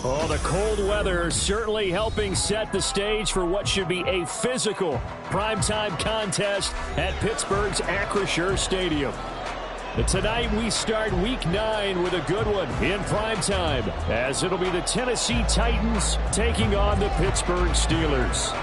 Oh, the cold weather certainly helping set the stage for what should be a physical primetime contest at Pittsburgh's Acrisure Stadium. But tonight we start Week 9 with a good one in primetime, as it'll be the Tennessee Titans taking on the Pittsburgh Steelers.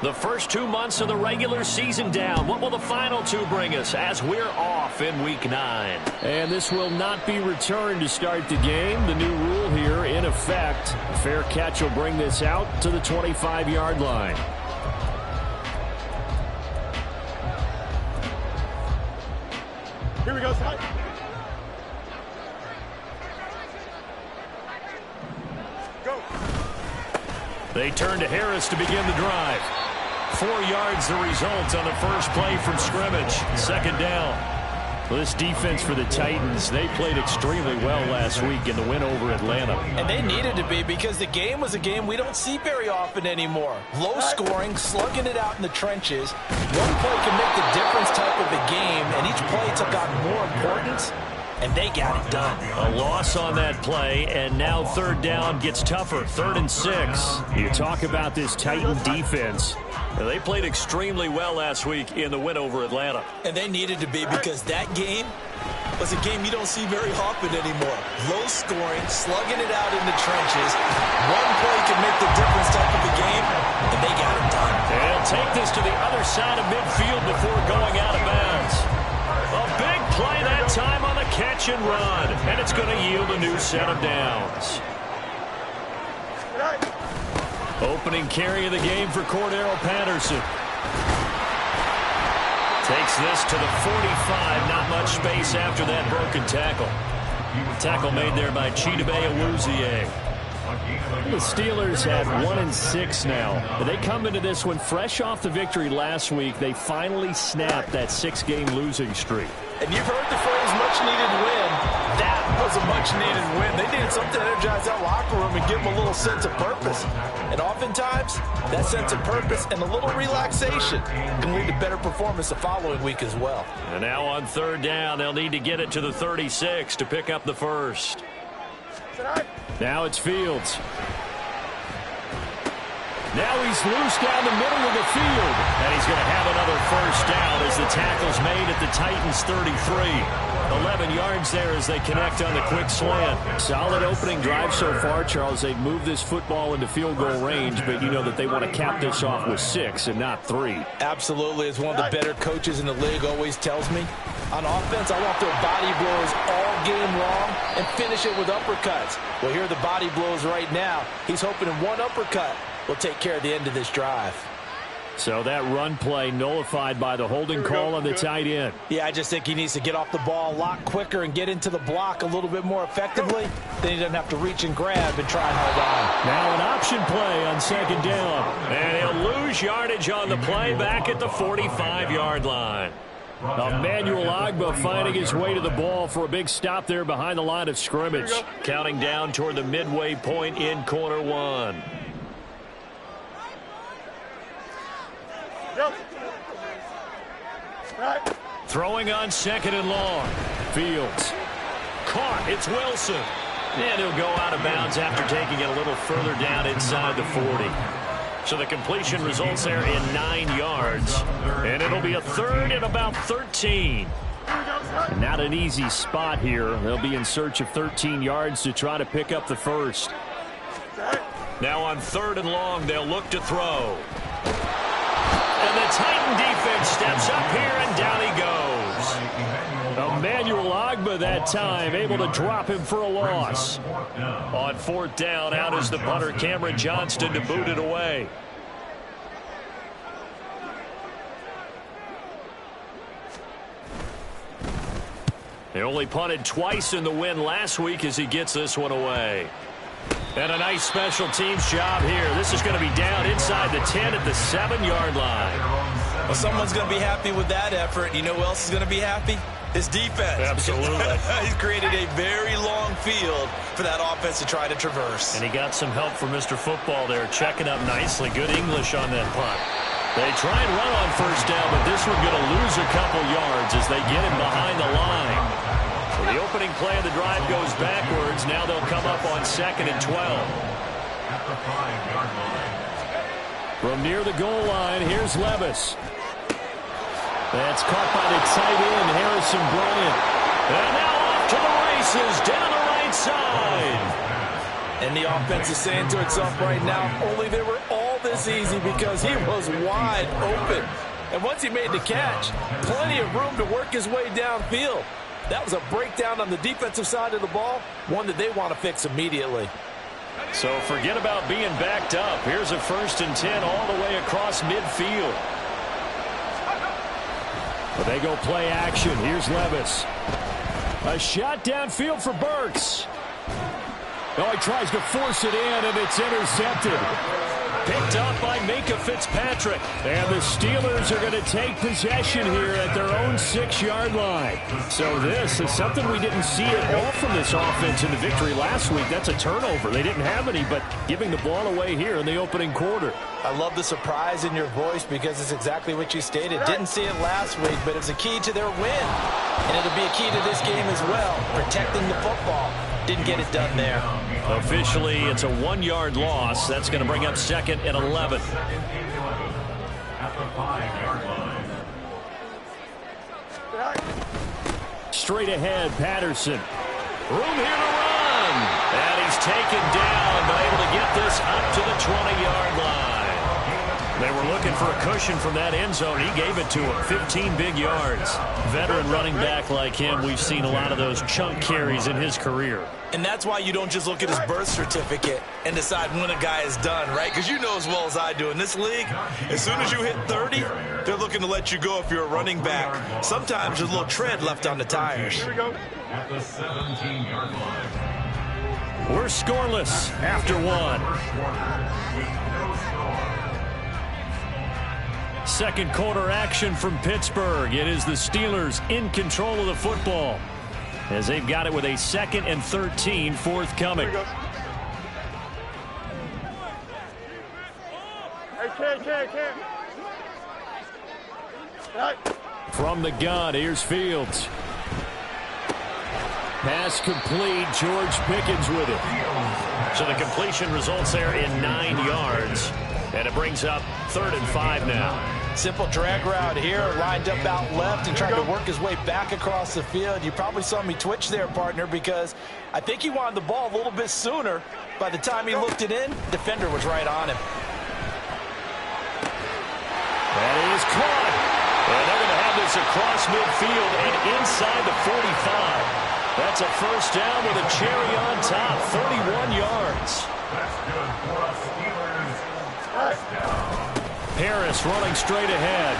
The first 2 months of the regular season down. What will the final 2 bring us as we're off in Week 9? And this will not be returned to start the game. The new rule here in effect. A fair catch will bring this out to the 25-yard line. Here we go, Ty. Go. They turn to Harris to begin the drive. 4 yards the result on the first play from scrimmage. Second down. Well, this defense for the Titans, they played extremely well last week in the win over Atlanta. And they needed to be, because the game was a game we don't see very often anymore. Low scoring, slugging it out in the trenches. One play can make the difference type of a game, and each play took on more importance, and they got it done. A loss on that play, and now third down gets tougher. 3rd and 6. You talk about this Titan defense. They played extremely well last week in the win over Atlanta. And they needed to be, because that game was a game you don't see very often anymore. Low scoring, slugging it out in the trenches. One play can make the difference type of a game, and they got it done. They'll take this to the other side of midfield before going out of bounds. A big play that time on the catch and run, and it's going to yield a new set of downs. Opening carry of the game for Cordero Patterson. Takes this to the 45. Not much space after that broken tackle. Tackle made there by Chidobe Awuzie. The Steelers at 1-6 now. But they come into this one fresh off the victory last week. They finally snapped that 6-game losing streak. And you've heard the phrase much-needed win. That was a much-needed win. They needed something to energize that locker room and give them a little sense of purpose. And oftentimes, that sense of purpose and a little relaxation can lead to better performance the following week as well. And now on third down, they'll need to get it to the 36 to pick up the first. Now it's Fields. Now he's loose down the middle of the field. And he's going to have another first down as the tackle's made at the Titans' 33. 11 yards there as they connect on the quick slant. Solid opening drive so far, Charles. They've moved this football into field goal range, but you know that they want to cap this off with 6 and not 3. Absolutely. As one of the better coaches in the league always tells me, on offense, I want their body blows all game long and finish it with uppercuts. Well, here are the body blows right now. He's hoping in one uppercut will take care of the end of this drive. So that run play nullified by the holding call on the tight end. Yeah, I just think he needs to get off the ball a lot quicker and get into the block a little bit more effectively. Then he doesn't have to reach and grab and try and hold on. Now an option play on second down. And he'll lose yardage on the play back at the 45-yard line. Emmanuel Ogbah finding his way to the ball for a big stop there behind the line of scrimmage. Counting down toward the midway point in corner 1. Throwing on second and long. Fields. Caught. It's Wilson. And he'll go out of bounds after taking it a little further down inside the 40. So the completion results there in 9 yards. And it'll be a 3rd and about 13. And not an easy spot here. They'll be in search of 13 yards to try to pick up the first. Now on 3rd and long, they'll look to throw. And the Titan defense steps up here, and down he goes. Emmanuel Ogbah that time, able to drop him for a loss. On 4th down, out is the punter, Cameron Johnston, to boot it away. They only punted twice in the win last week as he gets this one away. And a nice special teams job here. This is going to be down inside the 10 at the 7-yard line. Well, someone's going to be happy with that effort. You know who else is going to be happy? His defense. Absolutely. He's created a very long field for that offense to try to traverse. And he got some help from Mr. Football there, checking up nicely. Good English on that punt. They try and run on first down, but this one's going to lose a couple yards as they get him behind the line. So the opening play of the drive goes backwards. Now they'll come up on 2nd and 12. From near the goal line, here's Levis. That's caught by the tight end, Harrison Bryant. And now off to the races, down the right side. And the offense is saying to itself right now, only they were all this easy because he was wide open. And once he made the catch, plenty of room to work his way downfield. That was a breakdown on the defensive side of the ball, one that they want to fix immediately. So forget about being backed up. Here's a 1st and 10 all the way across midfield. But they go play action. Here's Levis. A shot downfield for Burks. Oh, he tries to force it in, and it's intercepted. Picked up by Minkah Fitzpatrick. And the Steelers are going to take possession here at their own 6-yard line. So this is something we didn't see at all from this offense in the victory last week. That's a turnover. They didn't have any, but giving the ball away here in the opening quarter. I love the surprise in your voice because it's exactly what you stated. Didn't see it last week, but it's a key to their win. And it'll be a key to this game as well, protecting the football. Didn't get it done there. Officially, it's a 1-yard loss. That's going to bring up 2nd and 11. Straight ahead, Patterson. Room here to run. And he's taken down, but able to get this up to the 20-yard line. They were looking for a cushion from that end zone. He gave it to him. 15 big yards. Veteran running back like him, we've seen a lot of those chunk carries in his career. And that's why you don't just look at his birth certificate and decide when a guy is done, right? Because you know as well as I do, in this league, as soon as you hit 30, they're looking to let you go if you're a running back. Sometimes there's a little tread left on the tires. Here we go. At the 17-yard line. We're scoreless after one. Second quarter action from Pittsburgh. It is the Steelers in control of the football as they've got it with a 2nd and 13 forthcoming. Hey, Cam. Right. From the gun, here's Fields. Pass complete. George Pickens with it. So the completion results there in 9 yards. And it brings up 3rd and 5 now. Simple drag route here, lined up out left and tried to work his way back across the field. You probably saw me twitch there, partner, because I think he wanted the ball a little bit sooner. By the time he looked it in, defender was right on him. That is caught. And they're going to have this across midfield and inside the 45. That's a 1st down with a cherry on top, 31 yards. That's good for us Steelers. Harris running straight ahead.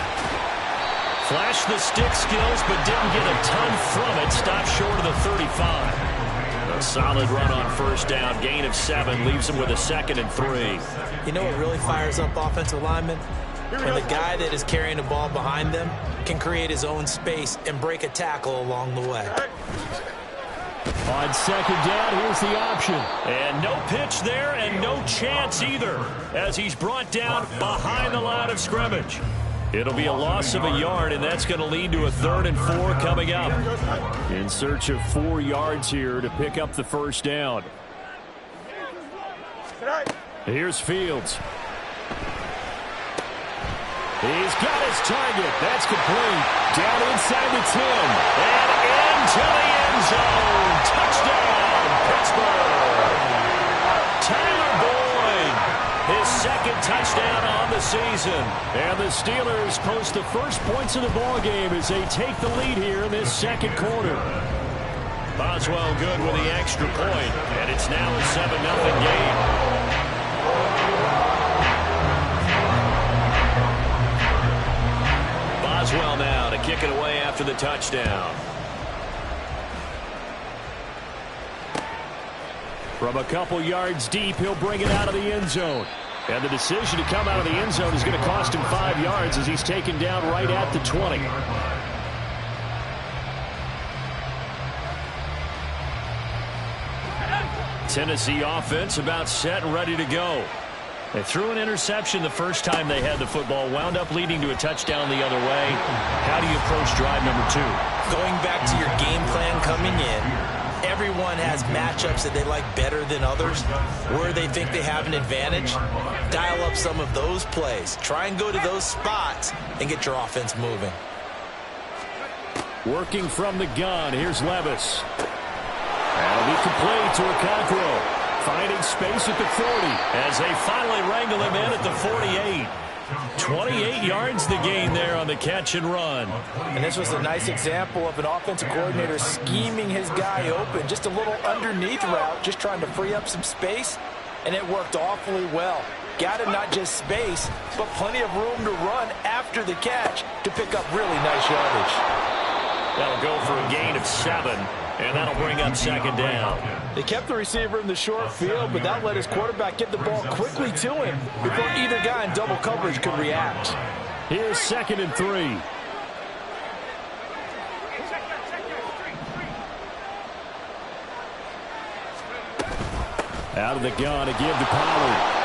Flashed the stick skills, but didn't get a ton from it. Stopped short of the 35. A solid run on 1st down. Gain of 7 leaves him with a 2nd and 3. You know what really fires up offensive linemen? When the guy that is carrying the ball behind them can create his own space and break a tackle along the way. On 2nd down, here's the option. And no pitch there and no chance either as he's brought down behind the line of scrimmage. It'll be a loss of a yard, and that's going to lead to a 3rd and 4 coming up. In search of 4 yards here to pick up the 1st down. Here's Fields. He's got his target. That's complete. Down inside the 10. And into the end zone. Touchdown, Pittsburgh. Tyler Boyd, his 2nd touchdown on the season. And the Steelers post the first points of the ballgame as they take the lead here in this 2nd quarter. Boswell good with the extra point, and it's now a 7-0 game. Boswell now to kick it away after the touchdown. From a couple yards deep, he'll bring it out of the end zone. And the decision to come out of the end zone is going to cost him 5 yards as he's taken down right at the 20. Tennessee offense about set and ready to go. They threw an interception the first time they had the football, wound up leading to a touchdown the other way. How do you approach drive number 2? Going back to your game plan coming in, everyone has matchups that they like better than others, where they think they have an advantage. Dial up some of those plays. Try and go to those spots and get your offense moving. Working from the gun, here's Levis. That'll be complete to Okonkwo. Finding space at the 40 as they finally wrangle him in at the 48. 28 yards the gain there on the catch and run. And this was a nice example of an offensive coordinator scheming his guy open. Just a little underneath route, just trying to free up some space, and it worked awfully well. Got him not just space, but plenty of room to run after the catch to pick up really nice yardage. That'll go for a gain of 7, and that'll bring up second down. They kept the receiver in the short field, but that let his quarterback get the ball quickly to him before either guy in double coverage could react. Here's 2nd and 3. Out of the gun to give to Pollard.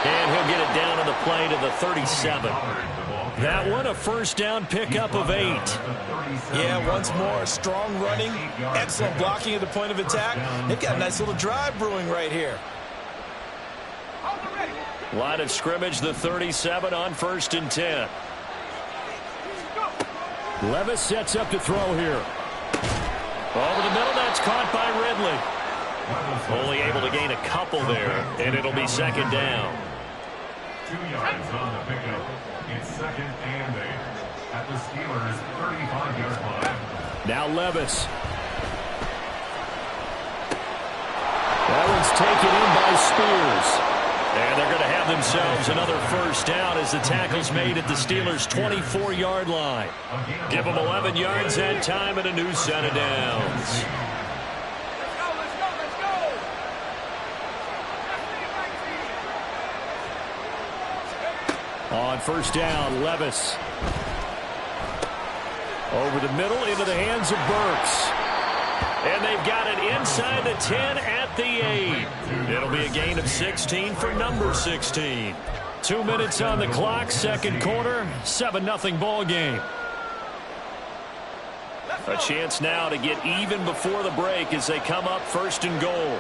And he'll get it down on the play to the 37. That one a first down pickup of 8. Yeah, once more, strong running, excellent blocking at the point of attack. They've got a nice little drive brewing right here. Line of scrimmage, the 37 on 1st and 10. Levis sets up to throw here. Over the middle, that's caught by Ridley. Only able to gain a couple there, and it'll be second down. 2 yards on the pickup. It's 2nd and 8 at the Steelers' 35-yard line. Now Levis. That one's taken in by Spears. And they're going to have themselves another first down as the tackle's made at the Steelers' 24-yard line. Give them 11 yards that time and a new set of downs. On first down, Levis. Over the middle into the hands of Burks. And they've got it inside the 10 at the 8. It'll be a gain of 16 for number 16. 2 minutes on the clock, 2nd quarter, 7-0 ball game. A chance now to get even before the break as they come up 1st and goal.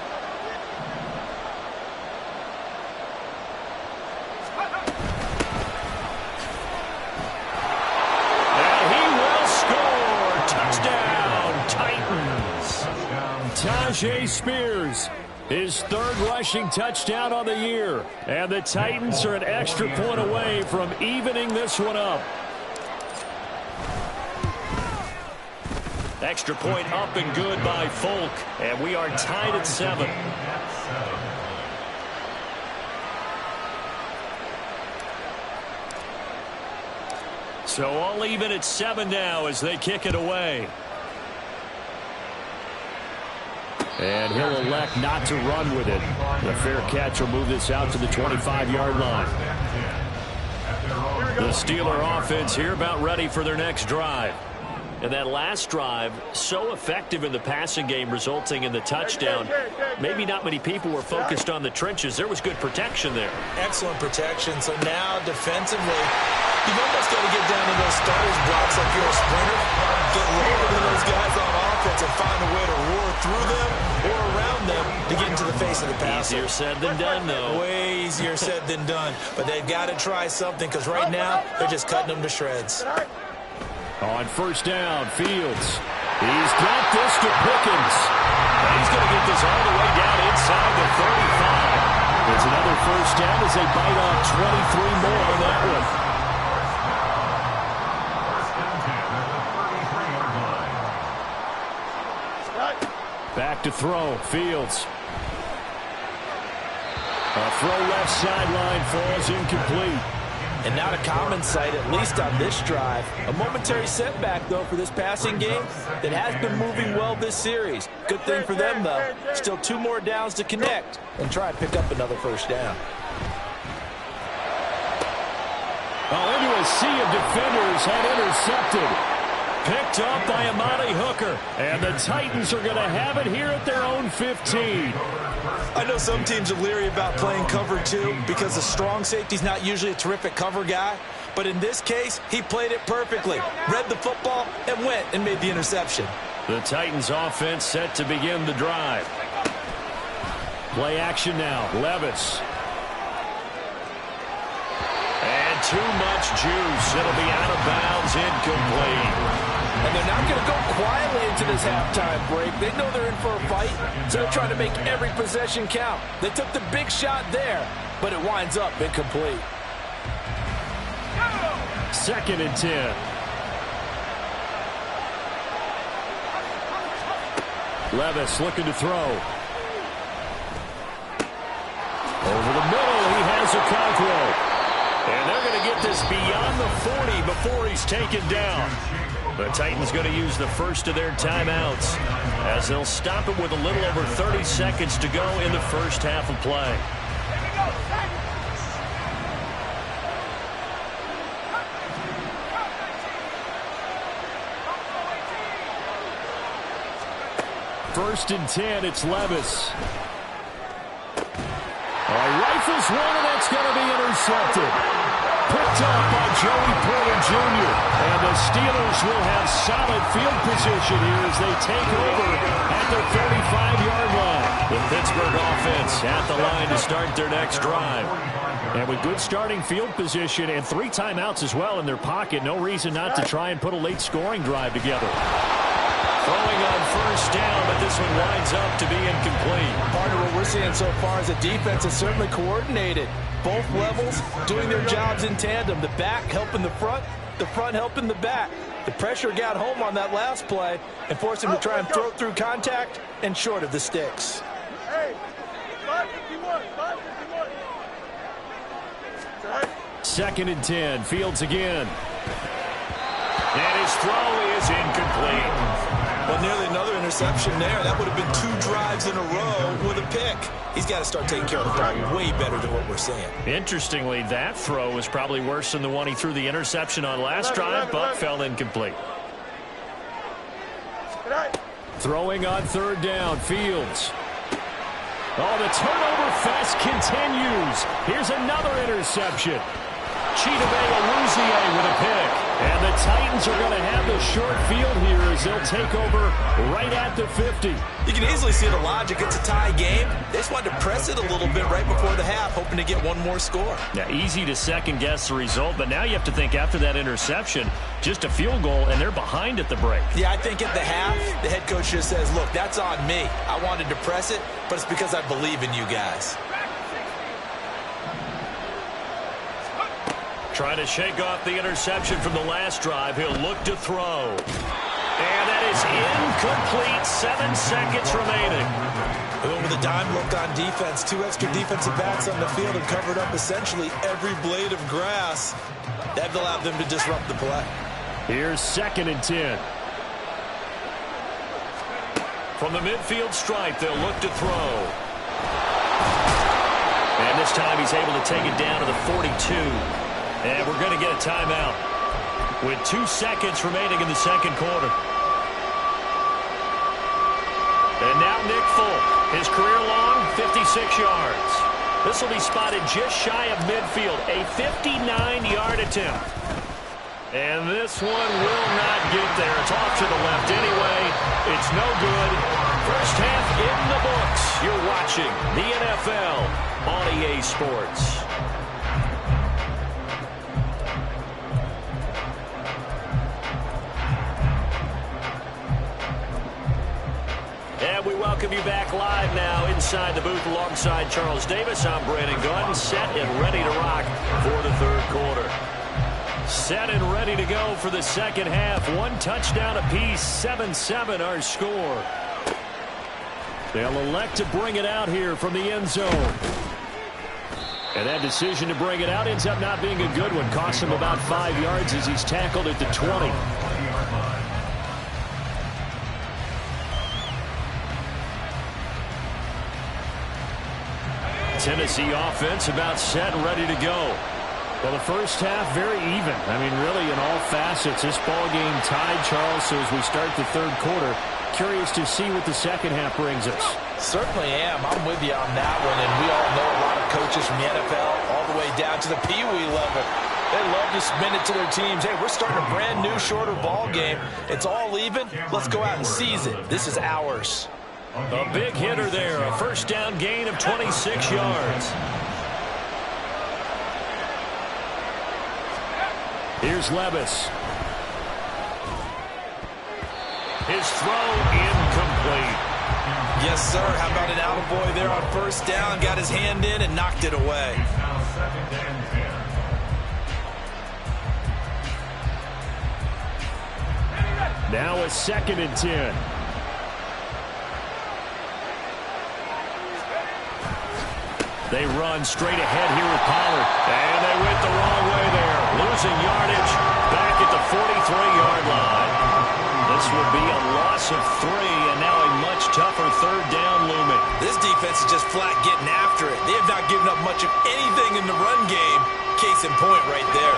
Tajay Spears, his 3rd rushing touchdown on the year. And the Titans are an extra point away from evening this one up. Extra point up and good by Folk. And we are tied at 7. So all even at 7 now as they kick it away. And he'll elect not to run with it. The fair catch will move this out to the 25-yard line. The Steeler offense here about ready for their next drive. And that last drive, so effective in the passing game, resulting in the touchdown. Maybe not many people were focused on the trenches. There was good protection there. Excellent protection. So now defensively, you've almost got to get down to those starters blocks like you're a sprinter. Get lower than those guys on offense and find a way to roar through them or around them to get into the face of the passer. Easier said than done, though. Way easier said than done. But they've got to try something because right now they're just cutting them to shreds. On first down, Fields. He's got this to Pickens. And he's going to get this all the way down inside the 35. It's another first down as they bite off 23 more on that one. Back to throw, Fields. A throw left sideline falls incomplete. And not a common sight, at least on this drive. A momentary setback, though, for this passing game that has been moving well this series. Good thing for them, though. Still 2 more downs to connect and try and pick up another first down. Oh, into a sea of defenders, had intercepted. Picked up by Amani Hooker. And the Titans are going to have it here at their own 15. I know some teams are leery about playing cover 2 because the strong safety's not usually a terrific cover guy. But in this case, he played it perfectly. Read the football and went and made the interception. The Titans offense set to begin the drive. Play action now. Levis. And too much juice. It'll be out of bounds, incomplete. And they're not going to go quietly into this halftime break. They know they're in for a fight, so they're trying to make every possession count. They took the big shot there, but it winds up incomplete. 2nd and 10. Levis looking to throw. Over the middle, he has a Conquo. And they're going to get this beyond the 40 before he's taken down. The Titans going to use the first of their timeouts as they'll stop it with a little over 30 seconds to go in the first half of play. First and 10, it's Levis. Rifles one, and that's going to be intercepted. Picked up by Joey Porter Jr. And the Steelers will have solid field position here as they take over at their 35-yard line. The Pittsburgh offense at the line to start their next drive. And with good starting field position and 3 timeouts as well in their pocket, no reason not to try and put a late scoring drive together. Throwing on first down, but this one winds up to be incomplete. Part of what we're seeing so far is the defense is certainly coordinated. Both levels doing their jobs in tandem. The back helping the front helping the back. The pressure got home on that last play and forced him to try and throw it through contact and short of the sticks. Hey, 551, 551. 2nd and 10, Fields again. And his throw is incomplete. Well, nearly another interception there. That would have been 2 drives in a row with a pick. He's got to start taking care of the ball way better than what we're seeing. Interestingly, that throw was probably worse than the one he threw the interception on last drive, but fell incomplete. Throwing on 3rd down, Fields. Oh, the turnover fest continues. Here's another interception. Chidobe Awuzie with a pick. And the Titans are going to have the short field here as they'll take over right at the 50. You can easily see the logic. It's a tie game. They just wanted to press it a little bit right before the half, hoping to get one more score. Yeah, easy to second-guess the result, but now you have to think after that interception, just a field goal, and they're behind at the break. Yeah, I think at the half, the head coach just says, look, that's on me. I wanted to press it, but it's because I believe in you guys. Trying to shake off the interception from the last drive. He'll look to throw. And that is incomplete. 7 seconds remaining. With a dime look on defense, 2 extra defensive backs on the field and covered up essentially every blade of grass. That allowed them to disrupt the play. Here's 2nd and 10. From the midfield stripe, they'll look to throw. And this time he's able to take it down to the 42. And we're going to get a timeout with 2 seconds remaining in the second quarter. And now Nick Folk, his career long, 56 yards. This will be spotted just shy of midfield, a 59-yard attempt. And this one will not get there. It's off to the left anyway. It's no good. First half in the books. You're watching the NFL on EA Sports. And we welcome you back live now inside the booth alongside Charles Davis. I'm Brandon Gunn, set and ready to rock for the third quarter. Set and ready to go for the second half. 1 touchdown apiece, 7-7 our score. They'll elect to bring it out here from the end zone. And that decision to bring it out ends up not being a good one. Costs him about 5 yards as he's tackled at the 20. Tennessee offense about set and ready to go. Well, the first half, very even. I mean, really, in all facets, this ball game tied, Charles. So as we start the third quarter, curious to see what the second half brings us. Certainly am. I'm with you on that one. And we all know a lot of coaches from the NFL all the way down to the Pee Wee level. They love to spin it to their teams. Hey, we're starting a brand new, shorter ball game. It's all even. Let's go out and seize it. This is ours. A big hitter there. A first down gain of 26 yards. Here's Levis. His throw incomplete. Yes, sir. How about an attaboy there on first down? Got his hand in and knocked it away. Now a 2nd and 10. They run straight ahead here with Pollard. And they went the wrong way there. Losing yardage back at the 43-yard line. This would be a loss of 3, and now a much tougher third down looming. This defense is just flat getting after it. They have not given up much of anything in the run game. Case in point right there.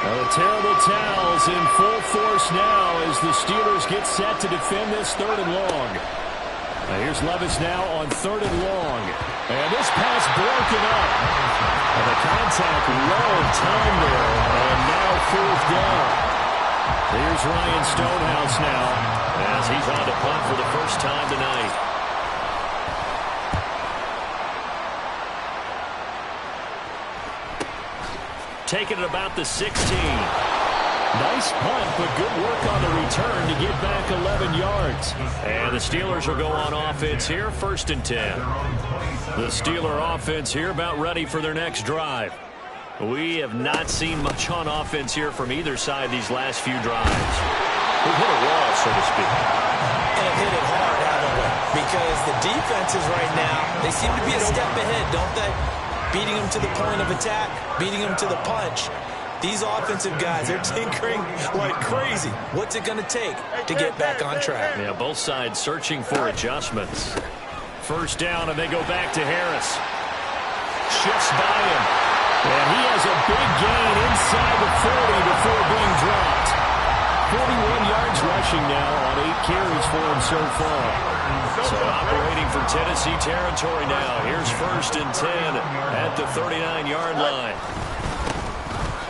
Now the terrible towels in full force now as the Steelers get set to defend this 3rd and long. Now here's Levis now on 3rd and long. And this pass broken up. And the contact well timed there. And now 4th down. Here's Ryan Stonehouse now as he's on to punt for the first time tonight. Taking it about the 16. Nice punt, but good work on the return to get back 11 yards. And the Steelers will go on offense here, 1st and 10. The Steeler offense here about ready for their next drive. We have not seen much on offense here from either side these last few drives. We've hit a wall, so to speak. And hit it hard, haven't we? Because the defenses right now, they seem to be a step ahead, don't they? Beating them to the point of attack, beating them to the punch. These offensive guys, they're tinkering like crazy. What's it going to take to get back on track? Yeah, both sides searching for adjustments. First down, and they go back to Harris. Shifts by him. And he has a big gain inside the 40 before being dropped. 41 yards rushing now on 8 carries for him so far. So operating for Tennessee territory now. Here's 1st and 10 at the 39-yard line.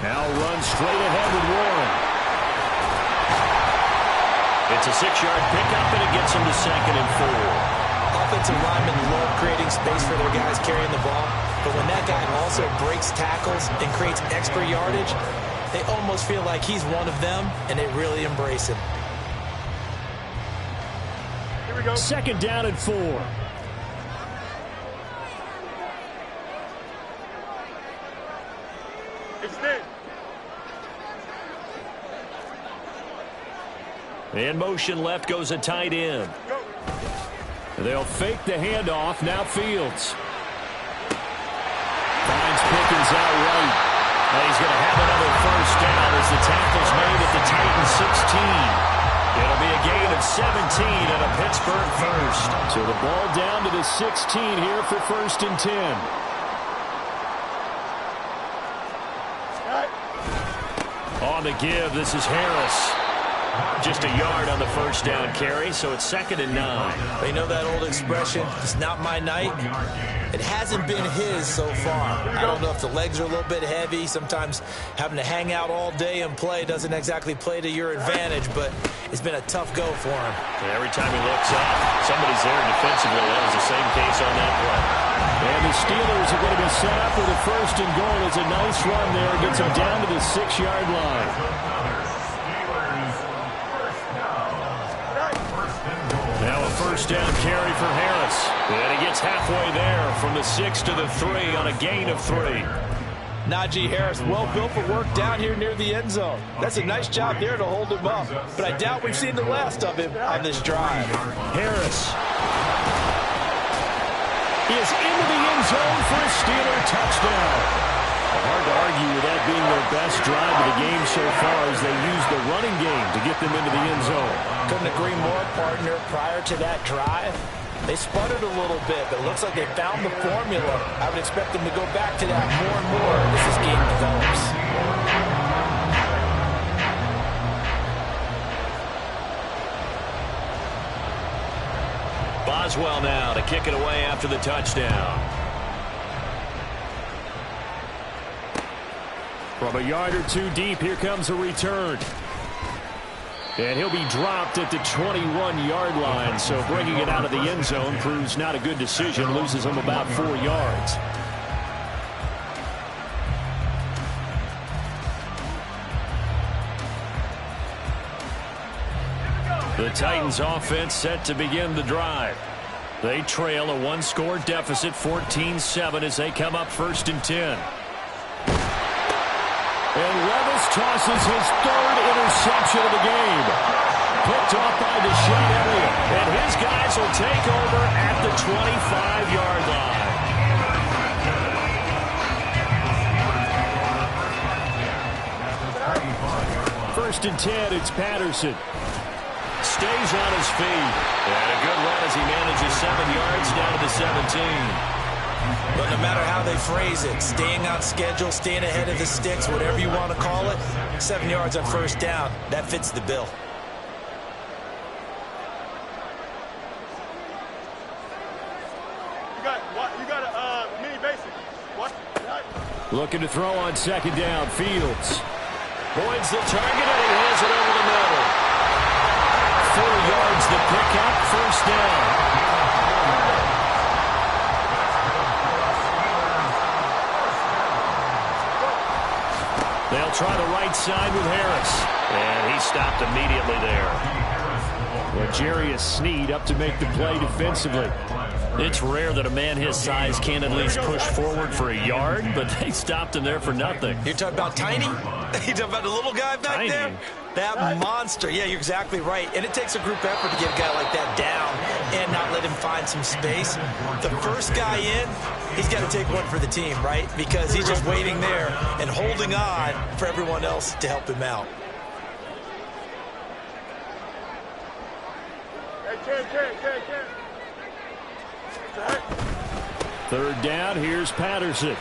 Now runs straight ahead with Warren. It's a 6-yard pickup, and it gets him to 2nd and 4. Offensive linemen love creating space for their guys carrying the ball. But when that guy also breaks tackles and creates extra yardage, they almost feel like he's one of them, and they really embrace him. Here we go. 2nd down and 4. Extend. In motion left goes a tight end. Go. They'll fake the handoff. Now Fields. Finds Pickens out right. And he's going to have another first down as the tackle's made at the Titans 16. It'll be a gain of 17 and a Pittsburgh first. So the ball down to the 16 here for 1st and 10. On the give, this is Harris. Just a yard on the first down carry, so it's 2nd and 9. They know that old expression, it's not my night. It hasn't been his so far. I don't know if the legs are a little bit heavy. Sometimes having to hang out all day and play doesn't exactly play to your advantage, but it's been a tough go for him. And every time he looks up, somebody's there defensively. That was the same case on that play. And the Steelers are going to be set up with a 1st and goal. It's a nice run there. Gets him down to the 6-yard line. Now a first down carry for Harris. And he gets halfway there from the 6 to the 3 on a gain of 3. Najee Harris, well built for work down here near the end zone. That's a nice job there to hold him up. But I doubt we've seen the last of him on this drive. Harris is into the end zone for a Steeler touchdown. Hard to argue with that being their best drive of the game so far as they use the running game to get them into the end zone. Couldn't agree more, partner. Prior to that drive, They sputtered a little bit, but it looks like they found the formula. I would expect them to go back to that more and more as this game develops. Boswell now to kick it away after the touchdown. From a yard or two deep, here comes a return. And he'll be dropped at the 21-yard line, so bringing it out of the end zone proves not a good decision, loses him about 4 yards. The Titans offense set to begin the drive. They trail a one-score deficit, 14-7, as they come up 1st and 10. And Levis tosses his 3rd interception of the game. Picked off by Deshaun Elliott. And his guys will take over at the 25-yard line. 1st and 10, it's Patterson. Stays on his feet. And a good run as he manages 7 yards down to the 17. But no matter how they phrase it, staying on schedule, staying ahead of the sticks, whatever you want to call it, 7 yards on 1st down, that fits the bill. You got a mini basic. What? Looking to throw on 2nd down. Fields. Boyd's the target, and he has it over the middle. 4 yards the pickup, 1st down. They'll try the right side with Harris. And he stopped immediately there. L'Jarius Sneed up to make the play defensively. It's rare that a man his size can't at least push forward for a yard, but they stopped him there for nothing. You're talking about Tiny? You're talking about the little guy back there? That monster. Yeah, you're exactly right. And it takes a group effort to get a guy like that down and not let him find some space. The first guy in, he's got to take one for the team, right? Because he's just waiting there and holding on for everyone else to help him out. Hey, 3rd down, here's Patterson.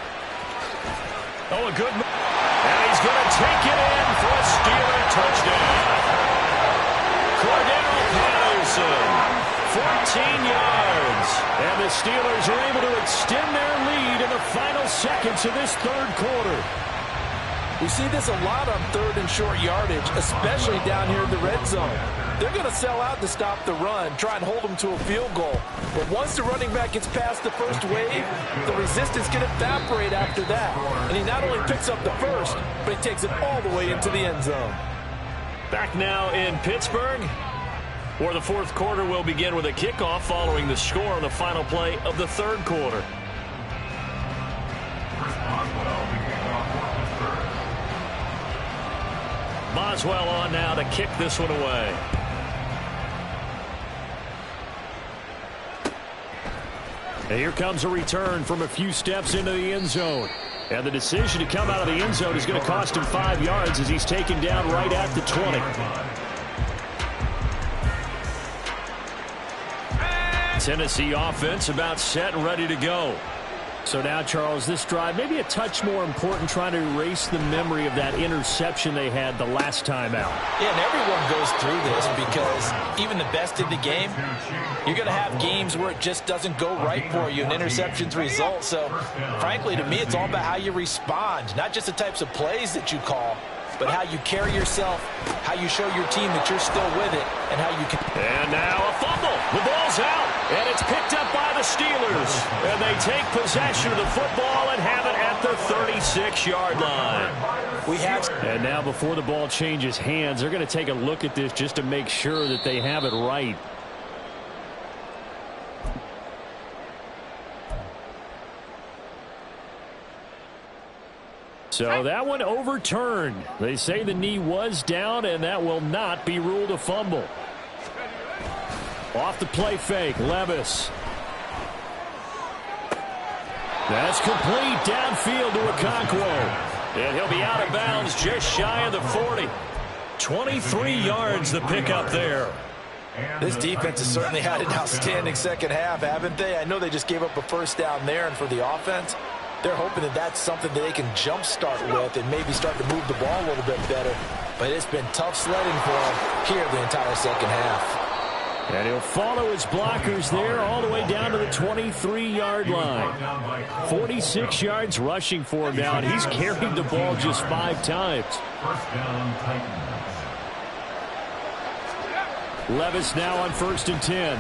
Oh, a good move. And he's going to take it in for a Steeler touchdown. Cordero Patterson, 14 yards. And the Steelers are able to extend their lead in the final seconds of this 3rd quarter. We see this a lot on 3rd and short yardage, especially down here in the red zone. They're going to sell out to stop the run, try and hold them to a field goal. But once the running back gets past the first wave, the resistance can evaporate after that. And he not only picks up the first, but he takes it all the way into the end zone. Back now in Pittsburgh, where the 4th quarter will begin with a kickoff following the score on the final play of the 3rd quarter. Boswell on now to kick this one away. And here comes a return from a few steps into the end zone. And the decision to come out of the end zone is going to cost him 5 yards as he's taken down right at the 20. Tennessee offense about set and ready to go. So now, Charles, this drive maybe a touch more important, trying to erase the memory of that interception they had the last time out. Yeah, and everyone goes through this because even the best in the game, you're going to have games where it just doesn't go right for you and interceptions result. So, frankly, to me, it's all about how you respond, not just the types of plays that you call, but how you carry yourself, how you show your team that you're still with it, and how you can. And now a fumble. The ball's out, and it's picked up by the Steelers. And they take possession of the football and have it at the 36-yard line. And now before the ball changes hands, they're going to take a look at this just to make sure that they have it right. So that one overturned. They say the knee was down, and that will not be ruled a fumble. Off the play fake, Levis. That's complete downfield to Okonkwo. And he'll be out of bounds just shy of the 40. 23 yards the pickup there. This defense has certainly had an outstanding second half, haven't they? I know they just gave up a first down there, and for the offense, they're hoping that that's something that they can jumpstart with and maybe start to move the ball a little bit better. But it's been tough sledding for them here the entire second half. And he'll follow his blockers there all the way down to the 23-yard line. 46 yards rushing for him now, and he's carried the ball just 5 times. First down, Titans. Levis now on 1st and 10.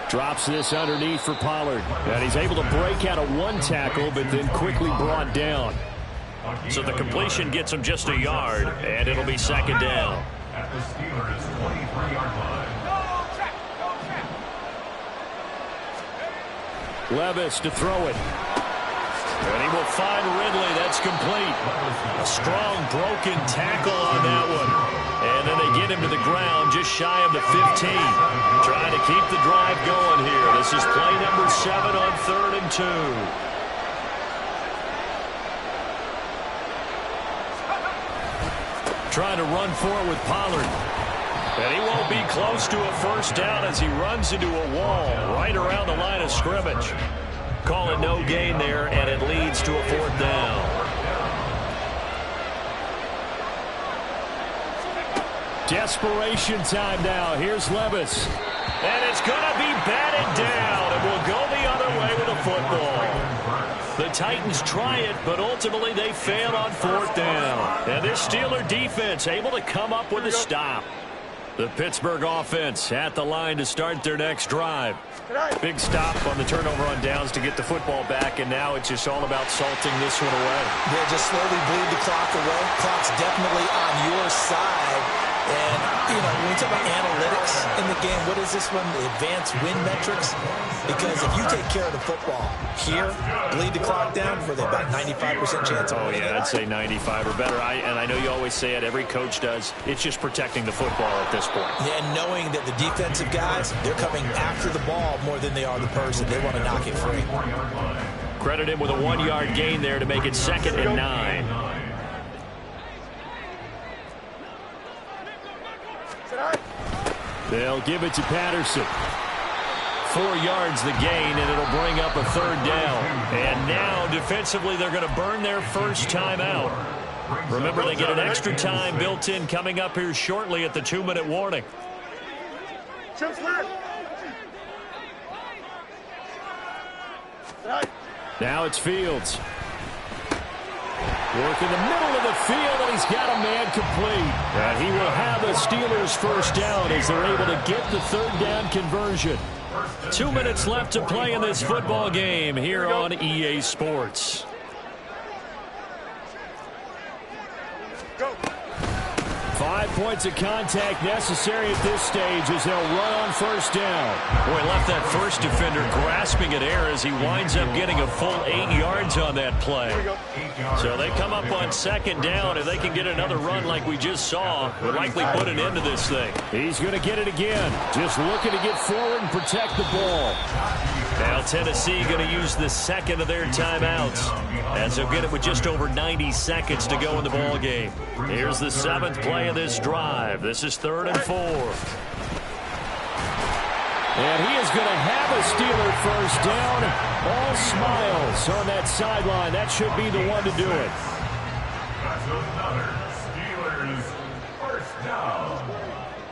Drops this underneath for Pollard. And he's able to break out of one tackle, but then quickly brought down. So the completion gets him just a yard, and it'll be second down. At the Steelers' 23-yard line. Levis to throw it. And he will find Ridley. That's complete. A strong broken tackle on that one. And then they get him to the ground just shy of the 15. Trying to keep the drive going here. This is play number 7 on 3rd and 2. Trying to run forward with Pollard. And he won't be close to a first down as he runs into a wall right around the line of scrimmage. Call it no gain there, and it leads to a 4th down. Desperation time now. Here's Levis. And it's going to be batted down, and will go the other way with a football. The Titans try it, but ultimately they fail on 4th down. And this Steeler defense able to come up with a stop. The Pittsburgh offense at the line to start their next drive. Big stop on the turnover on downs to get the football back, and now it's just all about salting this one away. Yeah, just slowly bleed the clock away. Clock's definitely on your side. And, you know, when we talk about analytics in the game, what is this one? The advanced win metrics? Because if you take care of the football here, bleed the clock down, for the about 95% chance of winning. Oh, yeah, I'd say 95 or better. And I know you always say it, every coach does. It's just protecting the football at this point. Yeah, and knowing that the defensive guys, they're coming after the ball more than they are the person. They want to knock it free. Credit him with a 1-yard gain there to make it 2nd and 9. They'll give it to Patterson. 4 yards the gain, and it'll bring up a 3rd down. And now, defensively, they're going to burn their first time out. Remember, they get an extra time built in coming up here shortly at the 2-minute warning. Now it's Fields. Work in the middle of the field, and he's got a man complete. And he will have the Steelers' first down as they're able to get the 3rd down conversion. 2 minutes left to play in this football game here on EA Sports. Go. 5 points of contact necessary at this stage as they'll run on first down. Boy, left that first defender grasping at air as he winds up getting a full 8 yards on that play. So they come up on 2nd down. If they can get another run like we just saw, will likely put an end to this thing. He's going to get it again. Just looking to get forward and protect the ball. Now Tennessee going to use the 2nd of their timeouts as they'll get it with just over 90 seconds to go in the ball game. Here's the 7th play of this drive. This is 3rd and 4. And he is going to have a Steeler first down. All smiles on that sideline. That should be the one to do it. That's another Steelers first down.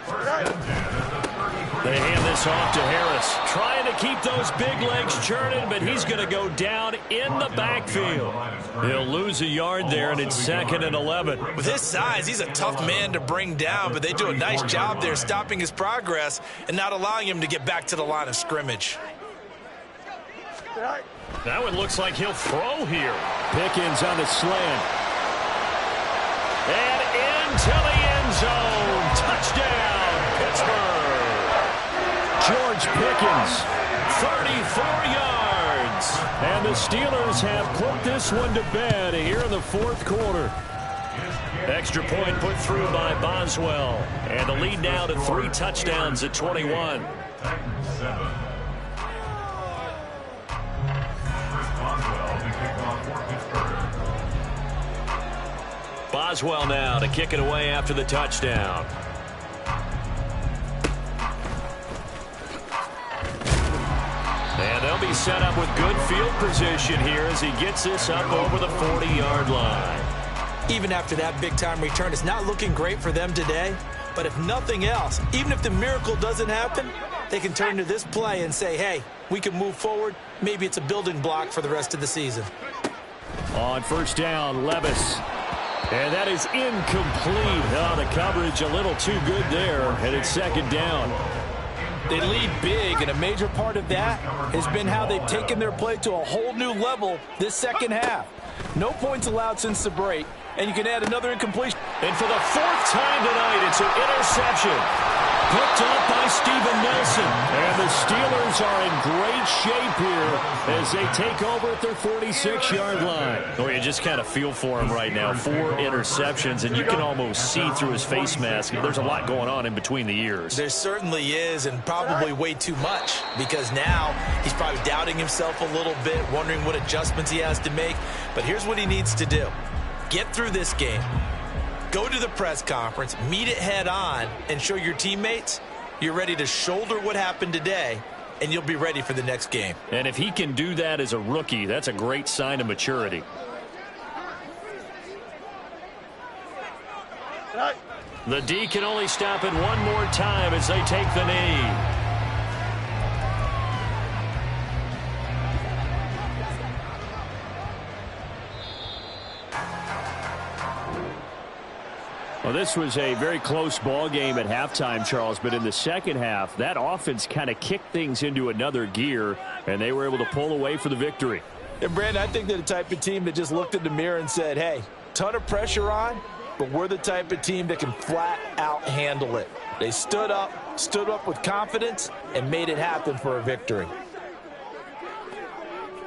First and 10 at the 33. They hand this off to Harris. Trying to keep those big legs churning, but he's going to go down in the backfield. He'll lose a yard there, and it's 2nd and 11. With his size, he's a tough man to bring down, but they do a nice job there stopping his progress and not allowing him to get back to the line of scrimmage. That one looks like he'll throw here. Pickens on the slant. And into the end zone. Touchdown, Pittsburgh. George Pickens, 34 yards. And the Steelers have put this one to bed here in the 4th quarter. Extra point put through by Boswell. And the lead now to 3 touchdowns at 21. Boswell now to kick it away after the touchdown. he's set up with good field position here as he gets this up over the 40-yard line. Even after that big-time return, it's not looking great for them today. But if nothing else, even if the miracle doesn't happen, they can turn to this play and say, hey, we can move forward. Maybe it's a building block for the rest of the season. On first down, Levis. And that is incomplete. Oh, the coverage a little too good there, and it's second down. They lead big, and a major part of that has been how they've taken their play to a whole new level this second half. No points allowed since the break, and you can add another incompletion. And for the fourth time tonight, it's an interception. Picked up by Steven Nelson. And the Steelers are in great shape here as they take over at their 46-yard line. Oh, you just kind of feel for him right now. 4 interceptions, and you can almost see through his face mask. There's a lot going on in between the ears. There certainly is, and probably way too much, because now he's probably doubting himself a little bit, wondering what adjustments he has to make. But here's what he needs to do. Get through this game. Go to the press conference, meet it head on, and show your teammates you're ready to shoulder what happened today, and you'll be ready for the next game. And if he can do that as a rookie, that's a great sign of maturity. The D can only stop it one more time as they take the knee. Well, this was a very close ball game at halftime, Charles, but in the second half, that offense kind of kicked things into another gear, and they were able to pull away for the victory. And, Brandon, I think they're the type of team that just looked in the mirror and said, hey, ton of pressure on, but we're the type of team that can flat out handle it. They stood up with confidence, and made it happen for a victory.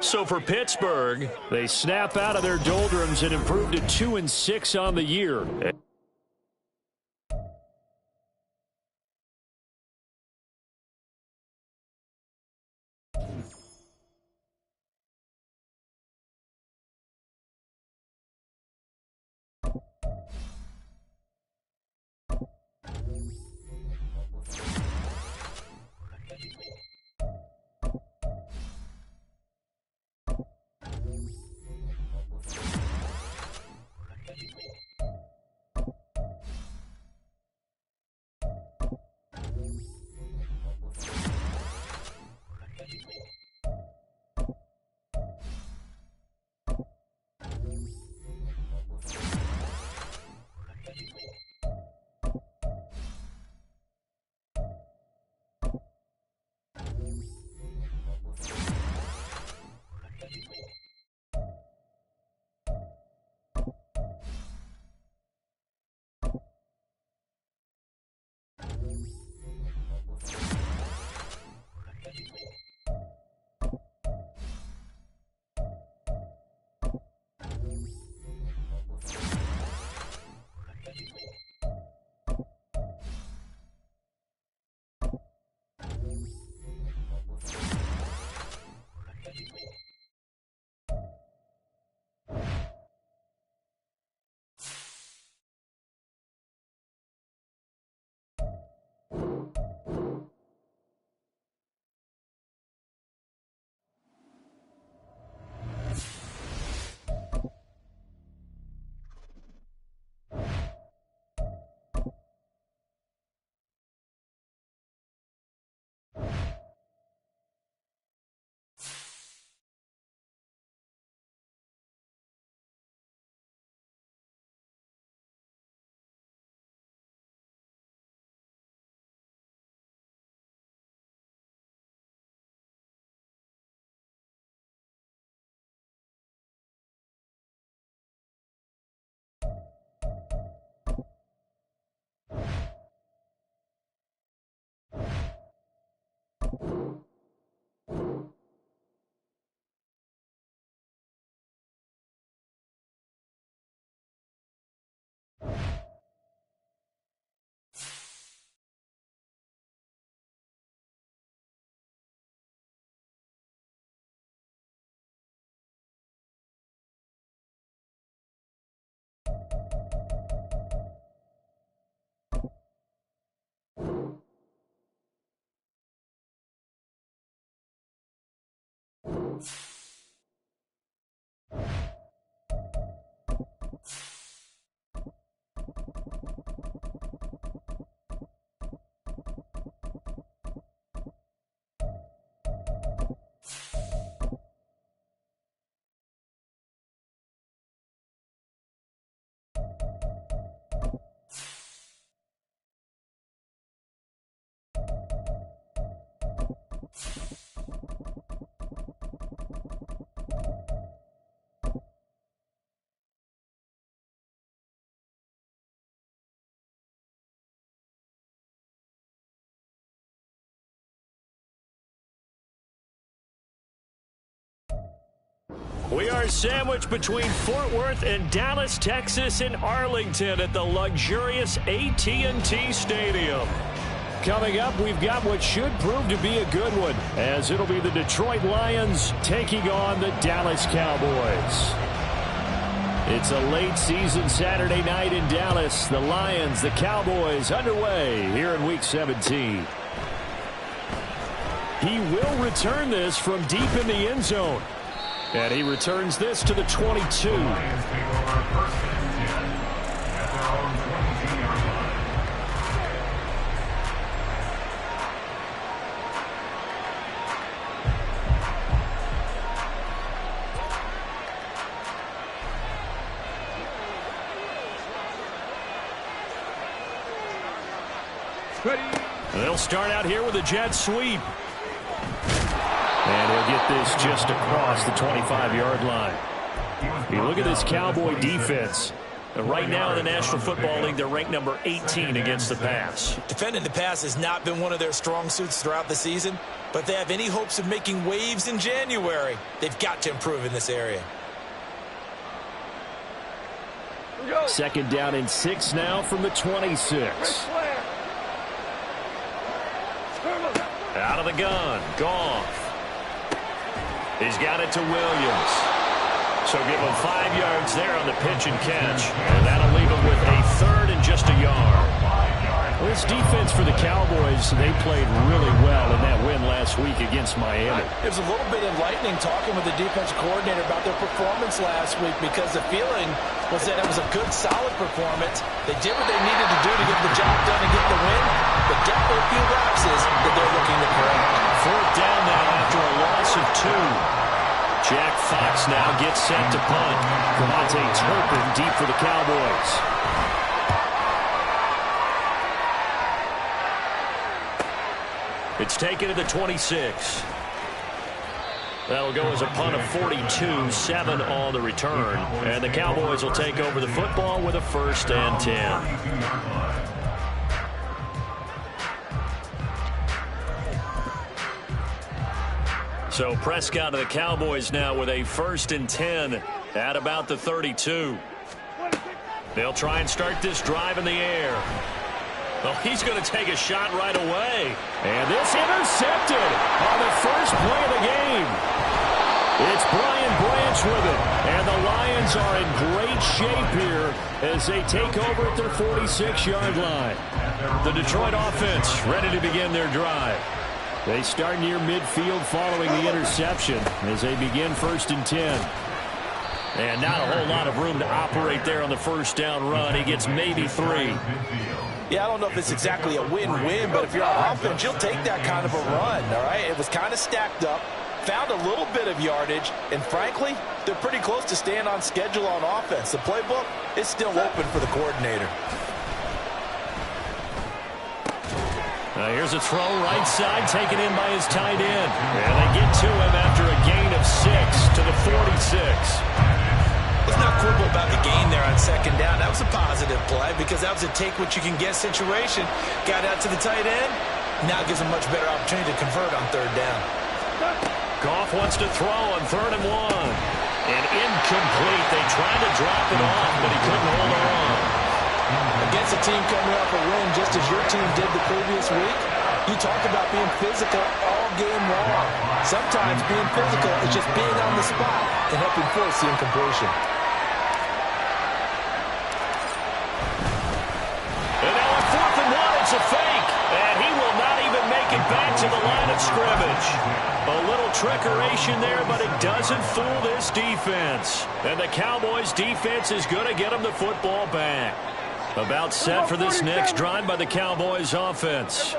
So for Pittsburgh, they snap out of their doldrums and improve to 2-6 on the year. We are sandwiched between Fort Worth and Dallas, Texas, and Arlington at the luxurious AT&T Stadium. Coming up, we've got what should prove to be a good one, as it'll be the Detroit Lions taking on the Dallas Cowboys. It's a late season Saturday night in Dallas. The Lions, the Cowboys underway here in Week 17. He will return this from deep in the end zone. And he returns this to the 22. Lions take over first and 10 at their own 22-yard line. They'll start out here with a jet sweep. And he'll get this just across the 25-yard line. You look at this Cowboy defense. Right now in the National Football League, they're ranked number 18 against the pass. Defending the pass has not been one of their strong suits throughout the season, but if they have any hopes of making waves in January, they've got to improve in this area. Second down and 6 now from the 26. Out of the gun, Goff. He's got it to Williams. So give him 5 yards there on the pitch and catch. And that'll leave him with a third and just a yard. Well, this defense for the Cowboys, they played really well in that win last week against Miami. It was a little bit enlightening talking with the defensive coordinator about their performance last week, because the feeling was that it was a good, solid performance. They did what they needed to do to get the job done and get the win, but definitely a few lapses that they're looking to correct. Fourth down now after a loss of 2. Jack Fox now gets set to punt. Devontae Turpin deep for the Cowboys. It's taken to the 26. That'll go as a punt of 42, 7 on the return. And the Cowboys will take over the football with a first and 10. So Prescott of the Cowboys now with a first and 10 at about the 32. They'll try and start this drive in the air. Well, he's going to take a shot right away. And this intercepted on the first play of the game. It's Brian Branch with it. And the Lions are in great shape here as they take over at their 46-yard line. The Detroit offense ready to begin their drive. They start near midfield following the interception as they begin first and 10. And not a whole lot of room to operate there on the first down run. He gets maybe 3. Yeah, I don't know if it's exactly a win-win, but if you're on offense, you'll take that kind of a run, all right? It was kind of stacked up, found a little bit of yardage, and frankly, they're pretty close to staying on schedule on offense. The playbook is still open for the coordinator. Here's a throw right side taken in by his tight end. And they get to him after a gain of 6 to the 46. Let's not quibble about the gain there on second down. That was a positive play because that was a take-what-you-can-get situation. Got out to the tight end. Now gives him much better opportunity to convert on third down. Goff wants to throw on 3rd and 1. And incomplete. They tried to drop it off, but he couldn't hold on. Against a team coming off a win just as your team did the previous week, you talk about being physical all game long. Sometimes being physical is just being on the spot and helping force the incompletion. And now on 4th and 1, it's a fake. And he will not even make it back to the line of scrimmage. A little trickeration there, but it doesn't fool this defense. And the Cowboys' defense is going to get them the football back. About set for this next drive by the Cowboys offense.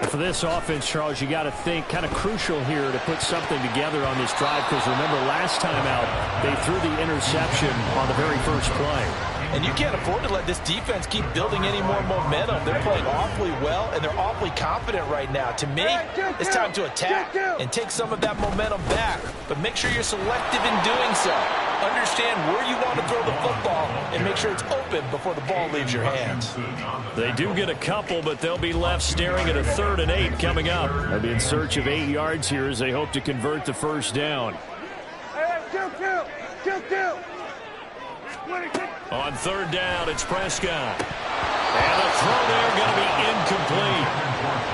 For this offense, Charles, you got to think kind of crucial here to put something together on this drive, because remember last time out they threw the interception on the very first play. And you can't afford to let this defense keep building any more momentum. They're playing awfully well, and they're awfully confident right now. To me, it's time to attack and take some of that momentum back. But make sure you're selective in doing so. Understand where you want to throw the football and make sure it's open before the ball leaves your hands. They do get a couple, but they'll be left staring at a 3rd and 8 coming up. They'll be in search of 8 yards here as they hope to convert the first down. Kill. On third down, it's Prescott. And the throw there going to be incomplete.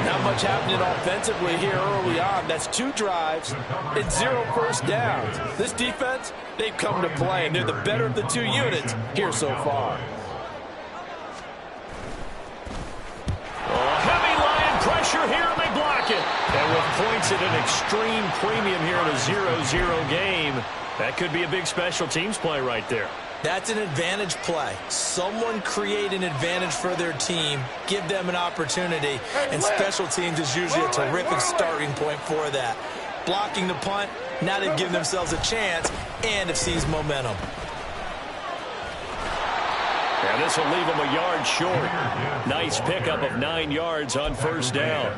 Not much happening offensively here early on. That's 2 drives and 0 first downs. This defense, they've come to play, and they're the better of the 2 units here so far. Heavy Lion pressure here, and they block it. And with points at an extreme premium here in a 0-0 game, that could be a big special teams play right there. That's an advantage play. Someone create an advantage for their team, give them an opportunity, and special teams is usually a terrific starting point for that. Blocking the punt, now they've given themselves a chance and have seized momentum. And this will leave them a yard short. Nice pickup of 9 yards on first down.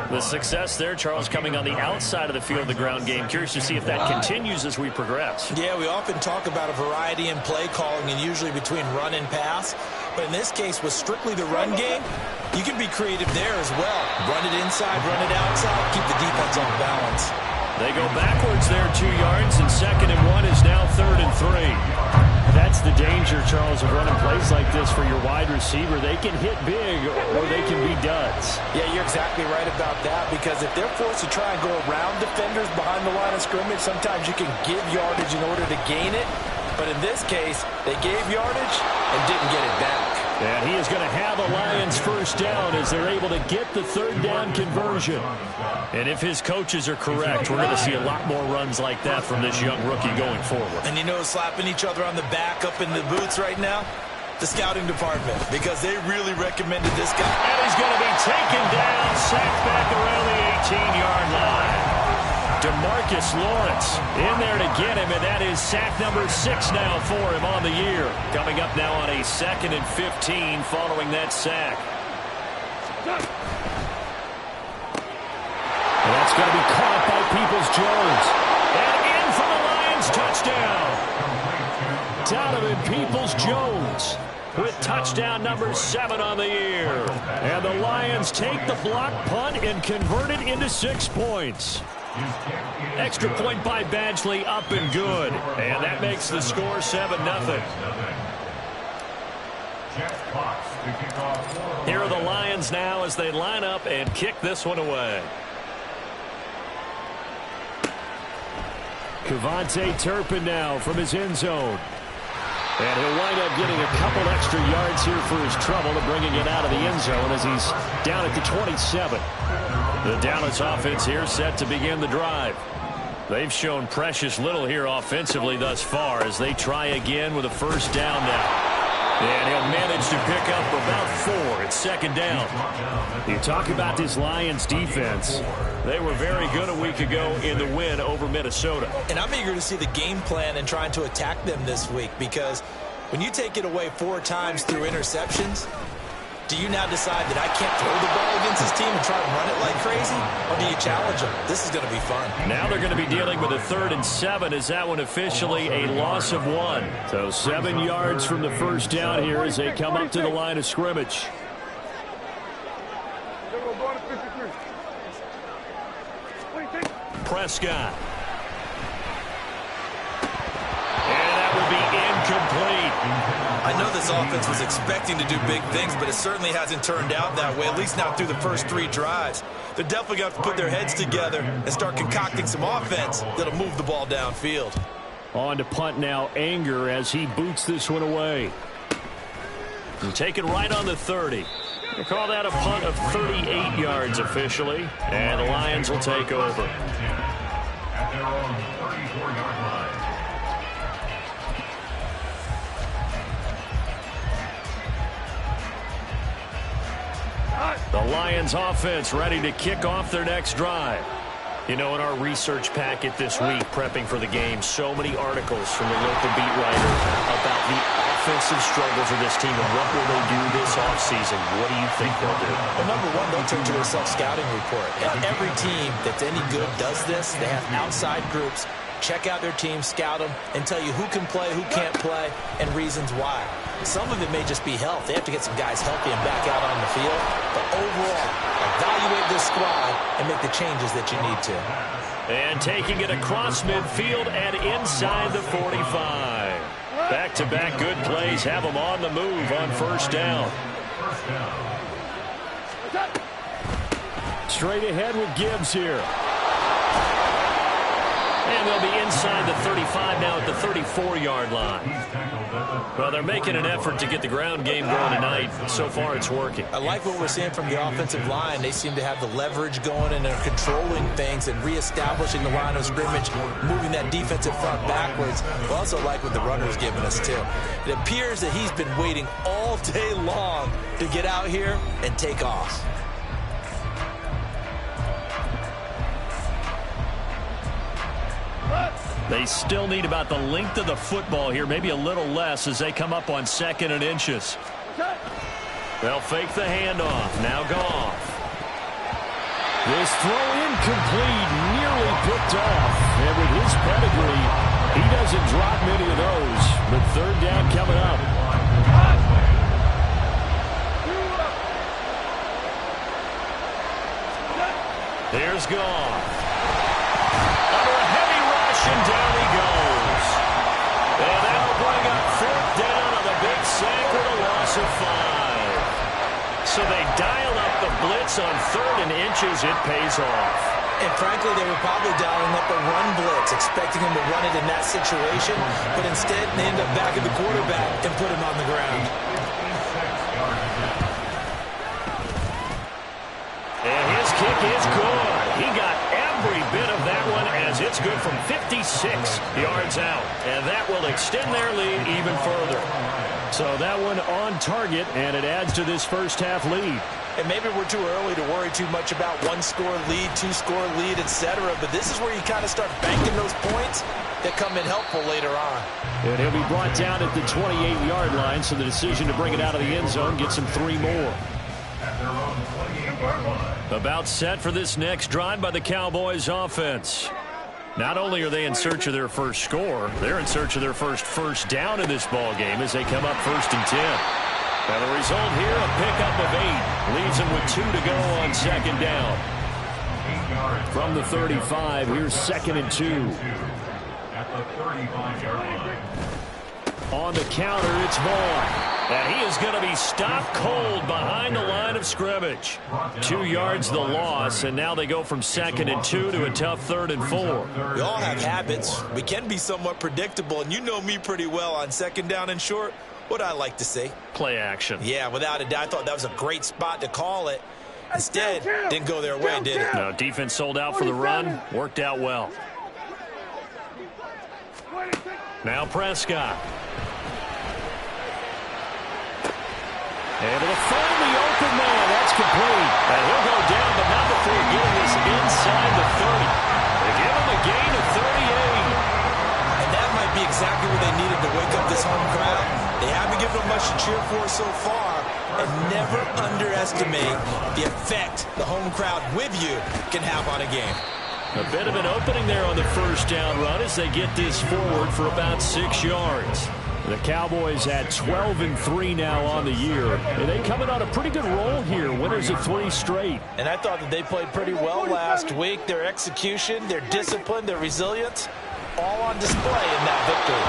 The success there, Charles, coming on the outside of the field of the ground game. Curious to see if that continues as we progress. Yeah, we often talk about a variety in play calling and usually between run and pass. But in this case, with strictly the run game, you can be creative there as well. Run it inside, run it outside, keep the defense on balance. They go backwards there 2 yards, and 2nd and 1 is now 3rd and 3. That's the danger, Charles, of running plays like this for your wide receiver. They can hit big or they can be duds. Yeah, you're exactly right about that, because if they're forced to try and go around defenders behind the line of scrimmage, sometimes you can give yardage in order to gain it. But in this case, they gave yardage and didn't get it back. And he is going to have a Lions first down as they're able to get the 3rd down conversion. And if his coaches are correct, we're going to see a lot more runs like that from this young rookie going forward. And you know, slapping each other on the back up in the boots right now? The scouting department, because they really recommended this guy. And he's going to be taken down, sacked back around the 18-yard line. DeMarcus Lawrence in there to get him, and that is sack number 6 now for him on the year. Coming up now on a 2nd and 15 following that sack. And that's going to be caught by Peoples-Jones. And in for the Lions, touchdown. Donovan Peoples-Jones with touchdown number 7 on the year. And the Lions take the block punt and convert it into 6 points. Extra point by Badgley, up and good. And that makes the score 7-0. Here are the Lions now as they line up and kick this one away. Kevontae Turpin now from his end zone. And he'll wind up getting a couple extra yards here for his trouble and bringing it out of the end zone as he's down at the 27. The Dallas offense here set to begin the drive. They've shown precious little here offensively thus far as they try again with a first down now. And he'll manage to pick up about 4. It's 2nd down. You talk about this Lions defense. They were very good a week ago in the win over Minnesota. And I'm eager to see the game plan and trying to attack them this week, because when you take it away 4 times through interceptions, do you now decide that I can't throw the ball against this team and try to run it like crazy? Or do you challenge them? This is going to be fun. Now they're going to be dealing with a 3rd and 7 as that one officially a loss of 1. So 7 yards from the first down here as they come up to the line of scrimmage. Prescott. And that will be incomplete. I know this offense was expecting to do big things, but it certainly hasn't turned out that way, at least not through the first 3 drives. They're definitely going to have to put their heads together and start concocting some offense that'll move the ball downfield. On to punt now, Anger, as he boots this one away. And take it right on the 30. We'll call that a punt of 38 yards officially, and the Lions will take over. At their own 34-yard line. The Lions offense ready to kick off their next drive. You know, in our research packet this week, prepping for the game, so many articles from the local beat writer about the offensive struggles of this team and what will they do this offseason. What do you think they'll do? Well, number one, they'll turn to a self-scouting report. And every team that's any good does this. They have outside groups. Check out their team, scout them, and tell you who can play, who can't play, and reasons why. Some of it may just be health. They have to get some guys healthy and back out on the field. But overall, evaluate this squad and make the changes that you need to. And taking it across midfield and inside the 45. Back-to-back good plays have them on the move on first down. Straight ahead with Gibbs here. And they'll be inside the 35 now at the 34-yard line. Well, they're making an effort to get the ground game going tonight. So far, it's working. I like what we're seeing from the offensive line. They seem to have the leverage going, and they're controlling things and reestablishing the line of scrimmage, moving that defensive front backwards. I also like what the runner's giving us, too. It appears that he's been waiting all day long to get out here and take off. They still need about the length of the football here, maybe a little less as they come up on 2nd and inches. They'll fake the handoff. Now Goff. This throw incomplete, nearly picked off. And with his pedigree, he doesn't drop many of those. But 3rd down coming up. Here's Goff. And down he goes. And that'll bring up 4th down on the big sack with a loss of 5. So they dial up the blitz on 3rd and inches. It pays off. And frankly, they were probably dialing up a run blitz, expecting him to run it in that situation. But instead, they end up backing the quarterback and put him on the ground. And his kick is good. He got every bit of that one as it's good from 56 yards out. And that will extend their lead even further. So that one on target, and it adds to this first half lead. And maybe we're too early to worry too much about 1-score lead, 2-score lead, etc. But this is where you kind of start banking those points that come in helpful later on. And he'll be brought down at the 28-yard line, so the decision to bring it out of the end zone gets him 3 more. About set for this next drive by the Cowboys offense. Not only are they in search of their first score, they're in search of their first down in this ball game as they come up 1st and 10. Now the result here, a pickup of 8. Leaves them with 2 to go on 2nd down. From the 35, here's 2nd and 2. At the 35-yard line. On the counter, it's Vaughn. And he is going to be stopped cold behind the line of scrimmage. 2 yards the loss, and now they go from 2nd and 2 to a tough 3rd and 4. We all have habits. We can be somewhat predictable, and you know me pretty well on 2nd down and short. What I like to say? Play action. Yeah, without a doubt. I thought that was a great spot to call it. Instead, didn't go their way, did it? No, defense sold out for the run. Worked out well. Now Prescott. Able to find the open man. That's complete. And he'll go down, but not before getting this inside the 30. They give him a gain of 38. And that might be exactly what they needed to wake up this home crowd. They haven't given them much to cheer for so far. And never underestimate the effect the home crowd with you can have on a game. A bit of an opening there on the first down run as they get this forward for about 6 yards. The Cowboys at 12-3 now on the year. And they coming on a pretty good roll here. Winners of 3 straight. And I thought that they played pretty well last week. Their execution, their discipline, their resilience, all on display in that victory.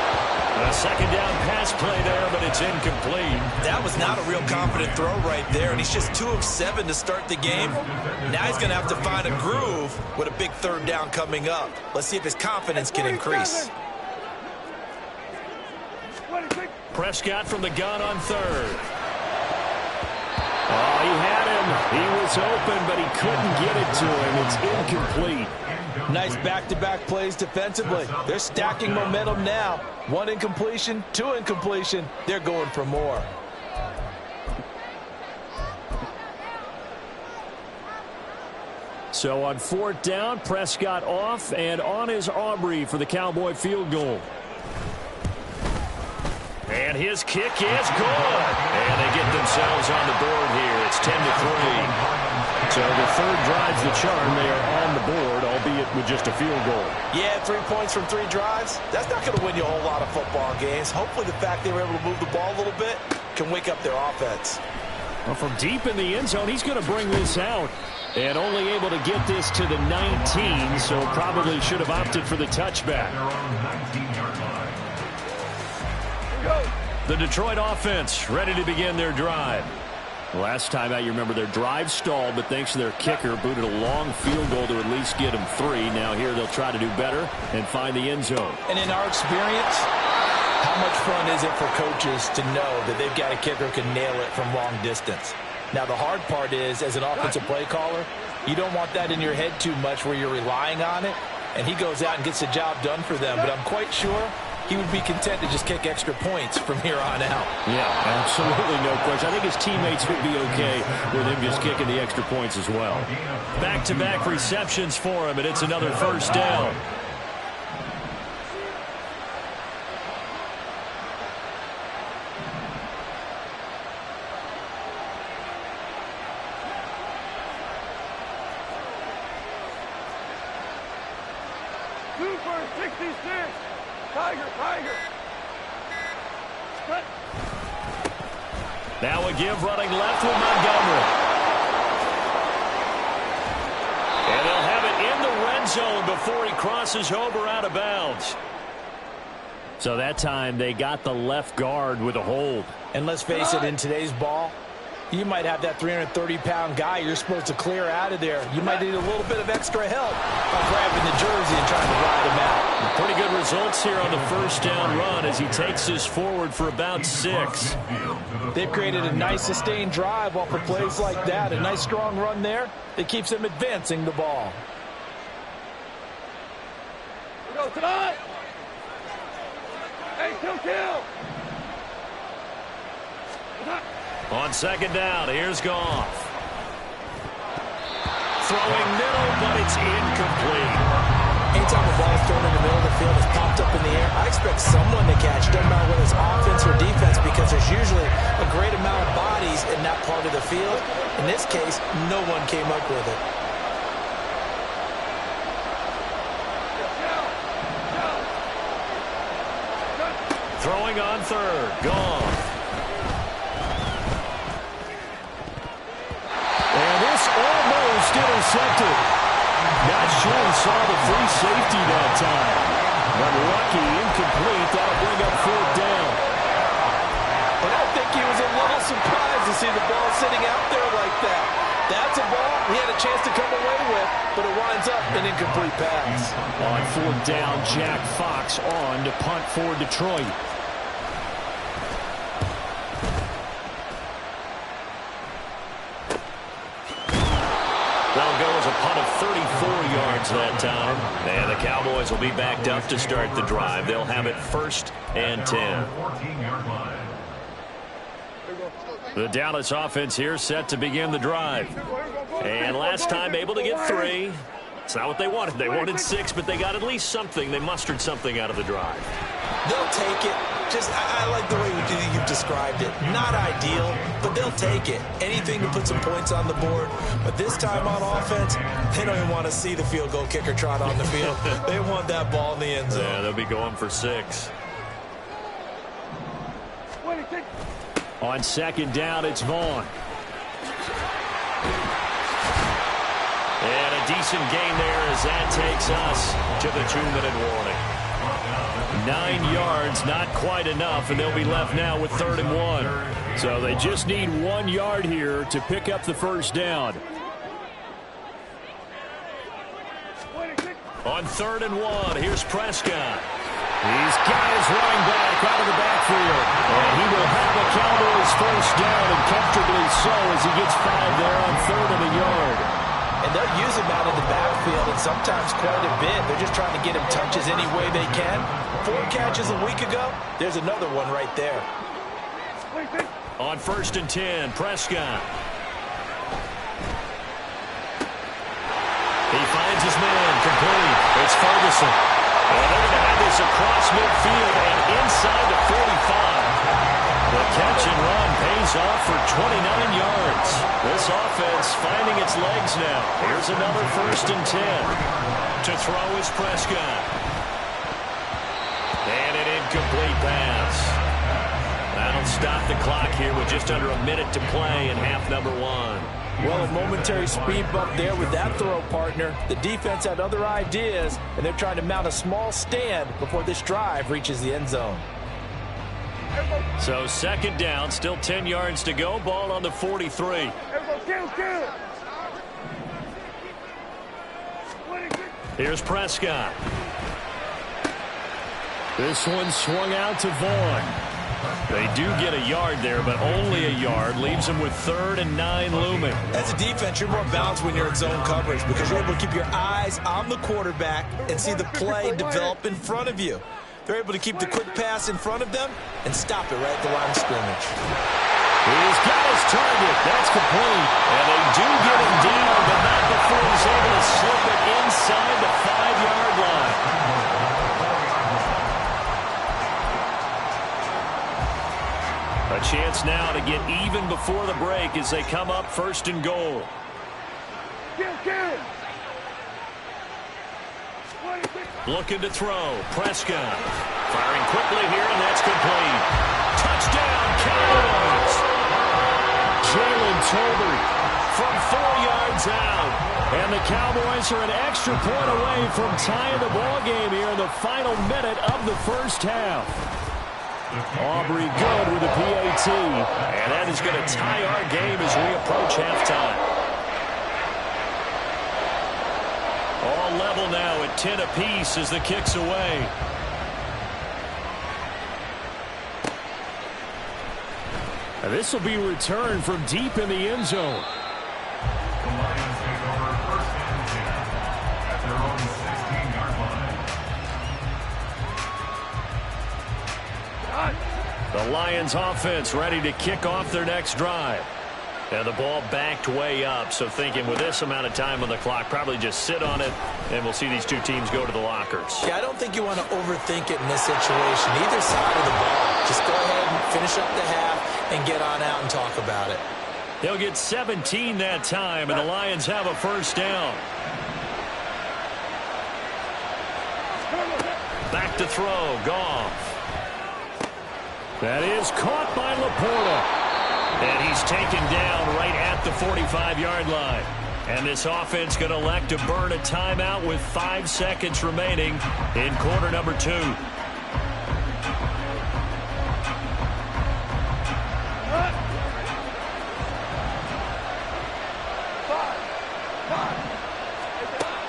A 2nd down pass play there, but it's incomplete. That was not a real confident throw right there, and he's just 2 of 7 to start the game. Now he's going to have to find a groove with a big 3rd down coming up. Let's see if his confidence can increase. Prescott from the gun on 3rd. Oh, he had him. He was open, but he couldn't get it to him. It's incomplete. Nice back-to-back plays defensively. They're stacking momentum now. 1 incompletion, 2 incompletion. They're going for more. So on 4th down, Prescott off, and on is Aubrey for the Cowboy field goal. And his kick is good. And they get themselves on the board here. It's 10-3. So the 3rd drives the charm. They are on the board, albeit with just a field goal. Yeah, 3 points from 3 drives. That's not going to win you a whole lot of football games. Hopefully the fact they were able to move the ball a little bit can wake up their offense. Well, from deep in the end zone, he's going to bring this out. And only able to get this to the 19, so probably should have opted for the touchback. The Detroit offense ready to begin their drive. Last time out, you remember their drive stalled, but thanks to their kicker, booted a long field goal to at least get them 3. Now here they'll try to do better and find the end zone. And in our experience, how much fun is it for coaches to know that they've got a kicker who can nail it from long distance? Now, the hard part is, as an offensive play caller, you don't want that in your head too much where you're relying on it, and he goes out and gets the job done for them. But I'm quite sure he would be content to just kick extra points from here on out. Yeah, absolutely no question. I think his teammates would be okay with him just kicking the extra points as well. Back-to-back receptions for him, and it's another first down. Super 66. Tiger. Cut. Now a give running left with Montgomery. And they'll have it in the red zone before he crosses over out of bounds. So that time they got the left guard with a hold. And let's face it, in today's ball, you might have that 330-pound guy you're supposed to clear out of there. You might need a little bit of extra help by grabbing the jersey and trying to ride him out. Pretty good results here on the first down run as he takes this forward for about 6. They've created a nice sustained drive off of plays like that. A nice strong run there that keeps them advancing the ball. We go tonight. Hey, kill. On second down, here's Goff. Throwing middle, but it's incomplete. Anytime a ball is thrown in the middle of the field, it's popped up in the air, I expect someone to catch. Doesn't matter whether it's offense or defense, because there's usually a great amount of bodies in that part of the field. In this case, no one came up with it. Throwing on third, Goff. And this almost intercepted. Not sure he saw the free safety that time. But lucky, incomplete. That'll bring up fourth down. But I think he was a little surprised to see the ball sitting out there like that. That's a ball he had a chance to come away with, but it winds up an incomplete pass. On fourth down, Jack Fox on to punt for Detroit. That'll go as a punt of 34 yards that time. And the Cowboys will be backed up to start the drive. They'll have it 1st and 10. The Dallas offense here set to begin the drive. And last time able to get 3. It's not what they wanted. They wanted 6, but they got at least something. They mustered something out of the drive. They'll take it. I like the way you've described it. Not ideal, but they'll take it. Anything to put some points on the board. But this time on offense, they don't even want to see the field goal kicker trot on the field. They want that ball in the end zone. Yeah, they'll be going for 6. On second down, it's Vaughn. And a decent gain there as that takes us to the 2-minute warning. 9 yards, not quite enough, and they'll be left now with 3rd and 1. So they just need 1 yard here to pick up the first down. On 3rd and 1, here's Prescott. He's got his running back out of the backfield. And he will have the Cowboys first down, and comfortably so as he gets 5 there on 3rd and a yard. And they'll use him out of the backfield, and sometimes quite a bit. They're just trying to get him touches any way they can. 4 catches a week ago. There's another one right there. On 1st and 10, Prescott. He finds his man, complete. It's Ferguson. And they're going to have this across midfield and inside the 45. The catch and run pays off for 29 yards. This offense finding its legs now. Here's another 1st and 10. To throw is Prescott. And an incomplete pass. That'll stop the clock here with just under a minute to play in half number 1. Well, a momentary speed bump there with that throw, partner. The defense had other ideas, and they're trying to mount a small stand before this drive reaches the end zone. So second down, still 10 yards to go. Ball on the 43. Here's Prescott. This one swung out to Vaughn. They do get a yard there, but only a yard. Leaves them with 3rd and 9 looming. As a defense, you're more balanced when you're in zone coverage because you're able to keep your eyes on the quarterback and see the play develop in front of you. They're able to keep the quick pass in front of them and stop it right at the line of scrimmage. He's got his target. That's complete. And they do get him down, but not before he's able to slip it inside the 5-yard line. A chance now to get even before the break as they come up 1st and goal. Looking to throw. Prescott firing quickly here, and that's complete. Touchdown, Cowboys! Jalen Tolbert from 4 yards out. And the Cowboys are an extra point away from tying the ball game here in the final minute of the first half. Aubrey good with a PAT. And that is going to tie our game as we approach halftime. All level now at 10 apiece as the kick's away. And this will be returned from deep in the end zone. The Lions take over 1st and 10 at their own 16-yard line. The Lions offense ready to kick off their next drive. And the ball backed way up, so thinking with this amount of time on the clock, probably just sit on it, and we'll see these two teams go to the lockers. Yeah, I don't think you want to overthink it in this situation. Either side of the ball. Just go ahead and finish up the half and get on out and talk about it. They'll get 17 that time, and the Lions have a 1st down. Back to throw, Goff. That is caught by Laporta. And he's taken down right at the 45-yard line. And this offense going to elect to burn a timeout with 5 seconds remaining in quarter number 2.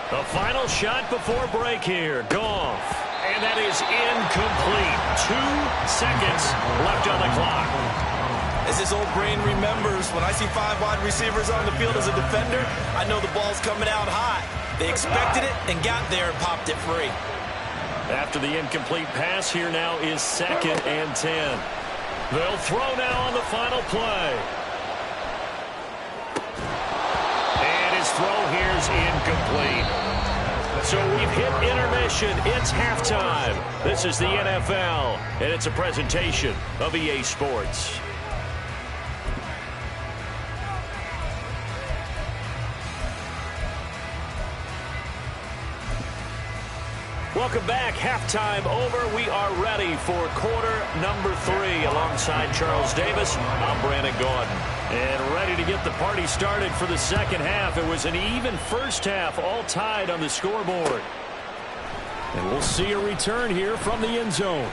The final shot before break here. Goff. And that is incomplete. 2 seconds left on the clock. As his old brain remembers, when I see 5 wide receivers on the field as a defender, I know the ball's coming out hot. They expected it and got there and popped it free. After the incomplete pass, here now is 2nd and 10. They'll throw now on the final play. And his throw here's incomplete. So we've hit intermission. It's halftime. This is the NFL, and it's a presentation of EA Sports. Welcome back. Halftime over. We are ready for quarter number 3. Alongside Charles Davis, I'm Brandon Gordon. And ready to get the party started for the second half. It was an even first half, all tied on the scoreboard. And we'll see a return here from the end zone.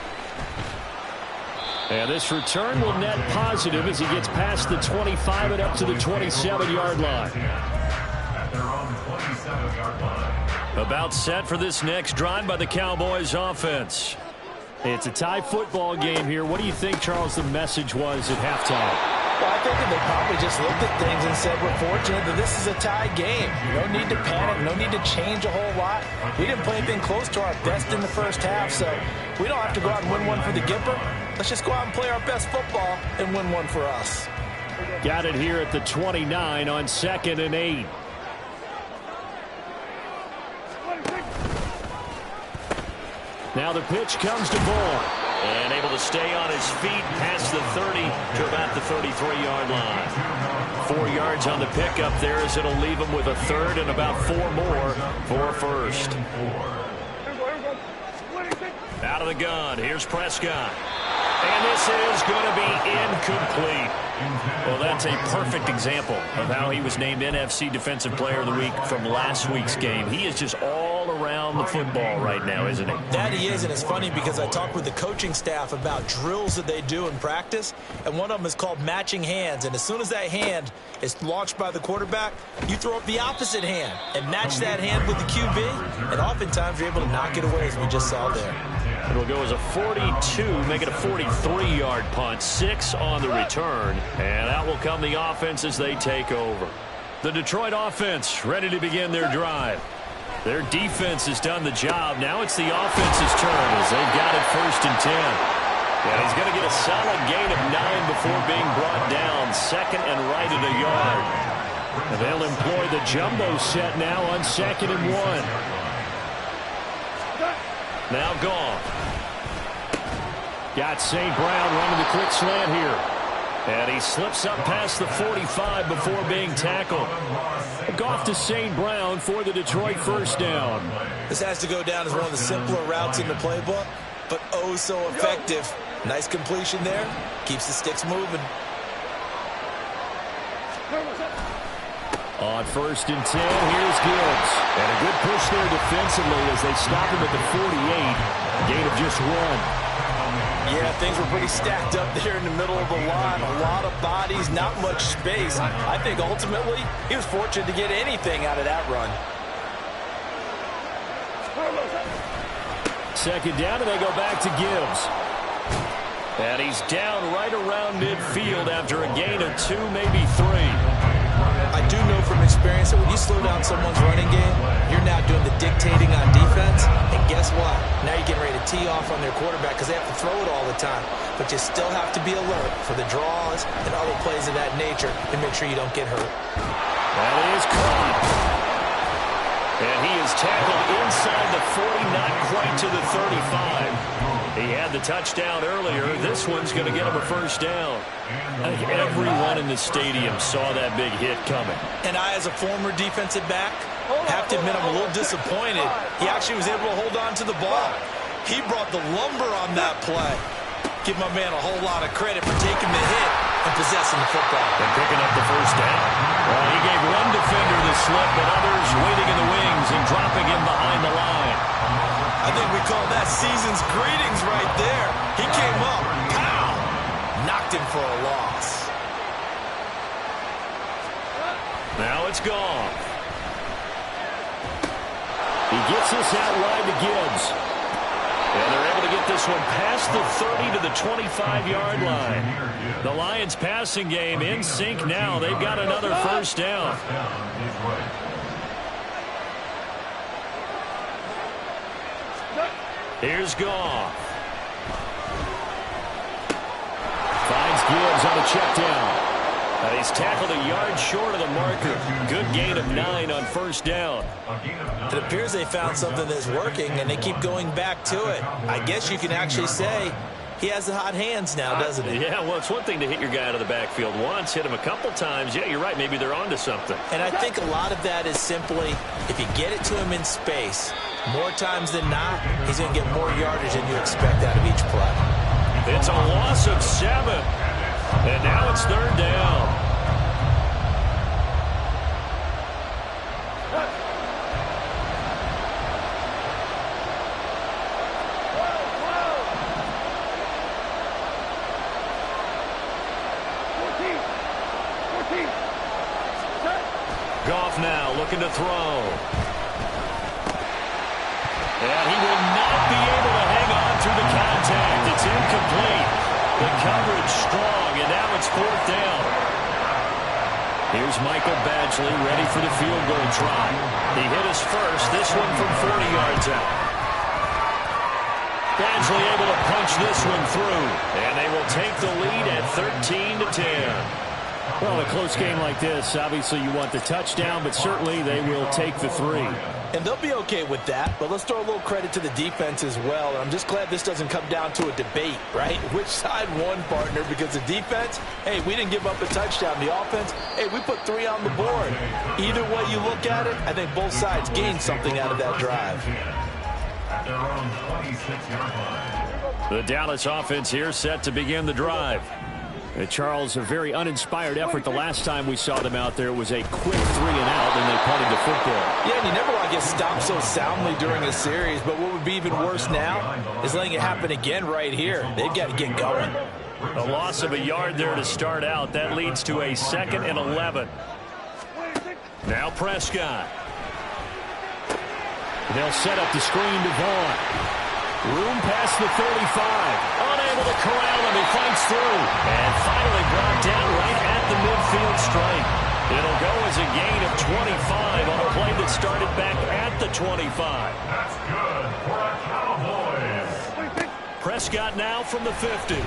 And this return will net positive as he gets past the 25 and up to the 27-yard line. At their own 27-yard line. About set for this next drive by the Cowboys offense. It's a tie football game here. What do you think, Charles, the message was at halftime? Well, I think that they probably just looked at things and said, we're fortunate that this is a tie game. No need to panic. No need to change a whole lot. We didn't play anything close to our best in the first half, so we don't have to go out and win one for the Gipper. Let's just go out and play our best football and win one for us. Got it here at the 29 on 2nd and 8. Now the pitch comes to Vaughn. And able to stay on his feet past the 30 to about the 33-yard line. 4 yards on the pickup there as it'll leave him with a 3rd and about 4 more for a 1st. Out of the gun. Here's Prescott. And this is going to be incomplete. Well, that's a perfect example of how he was named NFC Defensive Player of the Week from last week's game. He is just all around the football right now, isn't he? That he is, and it's funny because I talked with the coaching staff about drills that they do in practice, and one of them is called matching hands. And as soon as that hand is launched by the quarterback, you throw up the opposite hand and match that hand with the QB, and oftentimes you're able to knock it away, as we just saw there. It'll go as a 42, make it a 43-yard punt, 6 on the return, and out will come the offense as they take over. The Detroit offense ready to begin their drive. Their defense has done the job. Now it's the offense's turn as they've got it 1st and 10. And he's going to get a solid gain of 9 before being brought down, 2nd and right at a yard. And they'll employ the jumbo set now on 2nd and 1. Now gone. Got St. Brown running the quick slant here. And he slips up past the 45 before being tackled. Goff to St. Brown for the Detroit first down. This has to go down as one of the simpler routes in the playbook, but oh so effective. Nice completion there. Keeps the sticks moving. On 1st and 10, here's Gibbs. And a good push there defensively as they stop him at the 48. Gain of just 1. Yeah, things were pretty stacked up there in the middle of the line. A lot of bodies, not much space. I think ultimately he was fortunate to get anything out of that run. 2nd down, and they go back to Gibbs. And he's down right around midfield after a gain of 2, maybe 3. I do know from experience that when you slow down someone's running game, you're now doing the dictating on defense. And guess what? Now you're getting ready to tee off on their quarterback because they have to throw it all the time. But you still have to be alert for the draws and other plays of that nature and make sure you don't get hurt. That is caught. And he is tackled inside the 40, not quite to the 35. He had the touchdown earlier. This one's going to get him a 1st down. I think everyone in the stadium saw that big hit coming. And I, as a former defensive back, have to admit I'm a little disappointed. He actually was able to hold on to the ball. He brought the lumber on that play. Give my man a whole lot of credit for taking the hit and possessing the football. And picking up the 1st down. Well, he gave one defender the slip, but others waiting in the wings and dropping him behind the line. I think we call that season's greetings right there. He came up, pow, knocked him for a loss. Now it's gone. He gets this out wide to Gibbs. And they're able to get this one past the 30 to the 25-yard line. The Lions passing game in sync now. They've got another 1st down. Here's Goff. Finds Gibbs on a check down. He's tackled a yard short of the marker. Good gain of 9 on 1st down. It appears they found something that's working, and they keep going back to it. I guess you can actually say he has the hot hands now, doesn't he? Yeah, well, it's one thing to hit your guy out of the backfield once, hit him a couple times. Yeah, you're right. Maybe they're onto something. And I think a lot of that is simply if you get it to him in space, more times than not, he's going to get more yardage than you expect out of each play. It's a loss of 7. And now it's 3rd down. Goff now looking to throw. And he will not be able to hang on through the contact. It's incomplete. The coverage strong, and now it's 4th down. Here's Michael Badgley ready for the field goal try. He hit his first, this one from 40 yards out. Badgley able to punch this one through, and they will take the lead at 13-10. Well, a close game like this, obviously you want the touchdown, but certainly they will take the 3. And they'll be okay with that, but let's throw a little credit to the defense as well. And I'm just glad this doesn't come down to a debate, right? Which side won, partner? Because the defense, hey, we didn't give up a touchdown. The offense, hey, we put 3 on the board. Either way you look at it, I think both sides gained something out of that drive. At their own 26-yard line. The Dallas offense here set to begin the drive. Charles, a very uninspired effort the last time we saw them out there. It was a quick 3-and-out, and they punted the football. Yeah, and you never want to get stopped so soundly during a series, but what would be even worse now is letting it happen again right here. They've got to get going. A loss of a yard there to start out. That leads to a 2nd and 11. Now Prescott. They'll set up the screen to Vaughn. Room past the 35. Unable to corral him. He fights through. And finally brought down right at the midfield stripe. It'll go as a gain of 25 on a play that started back at the 25. That's good for a Cowboys. Prescott now from the 50.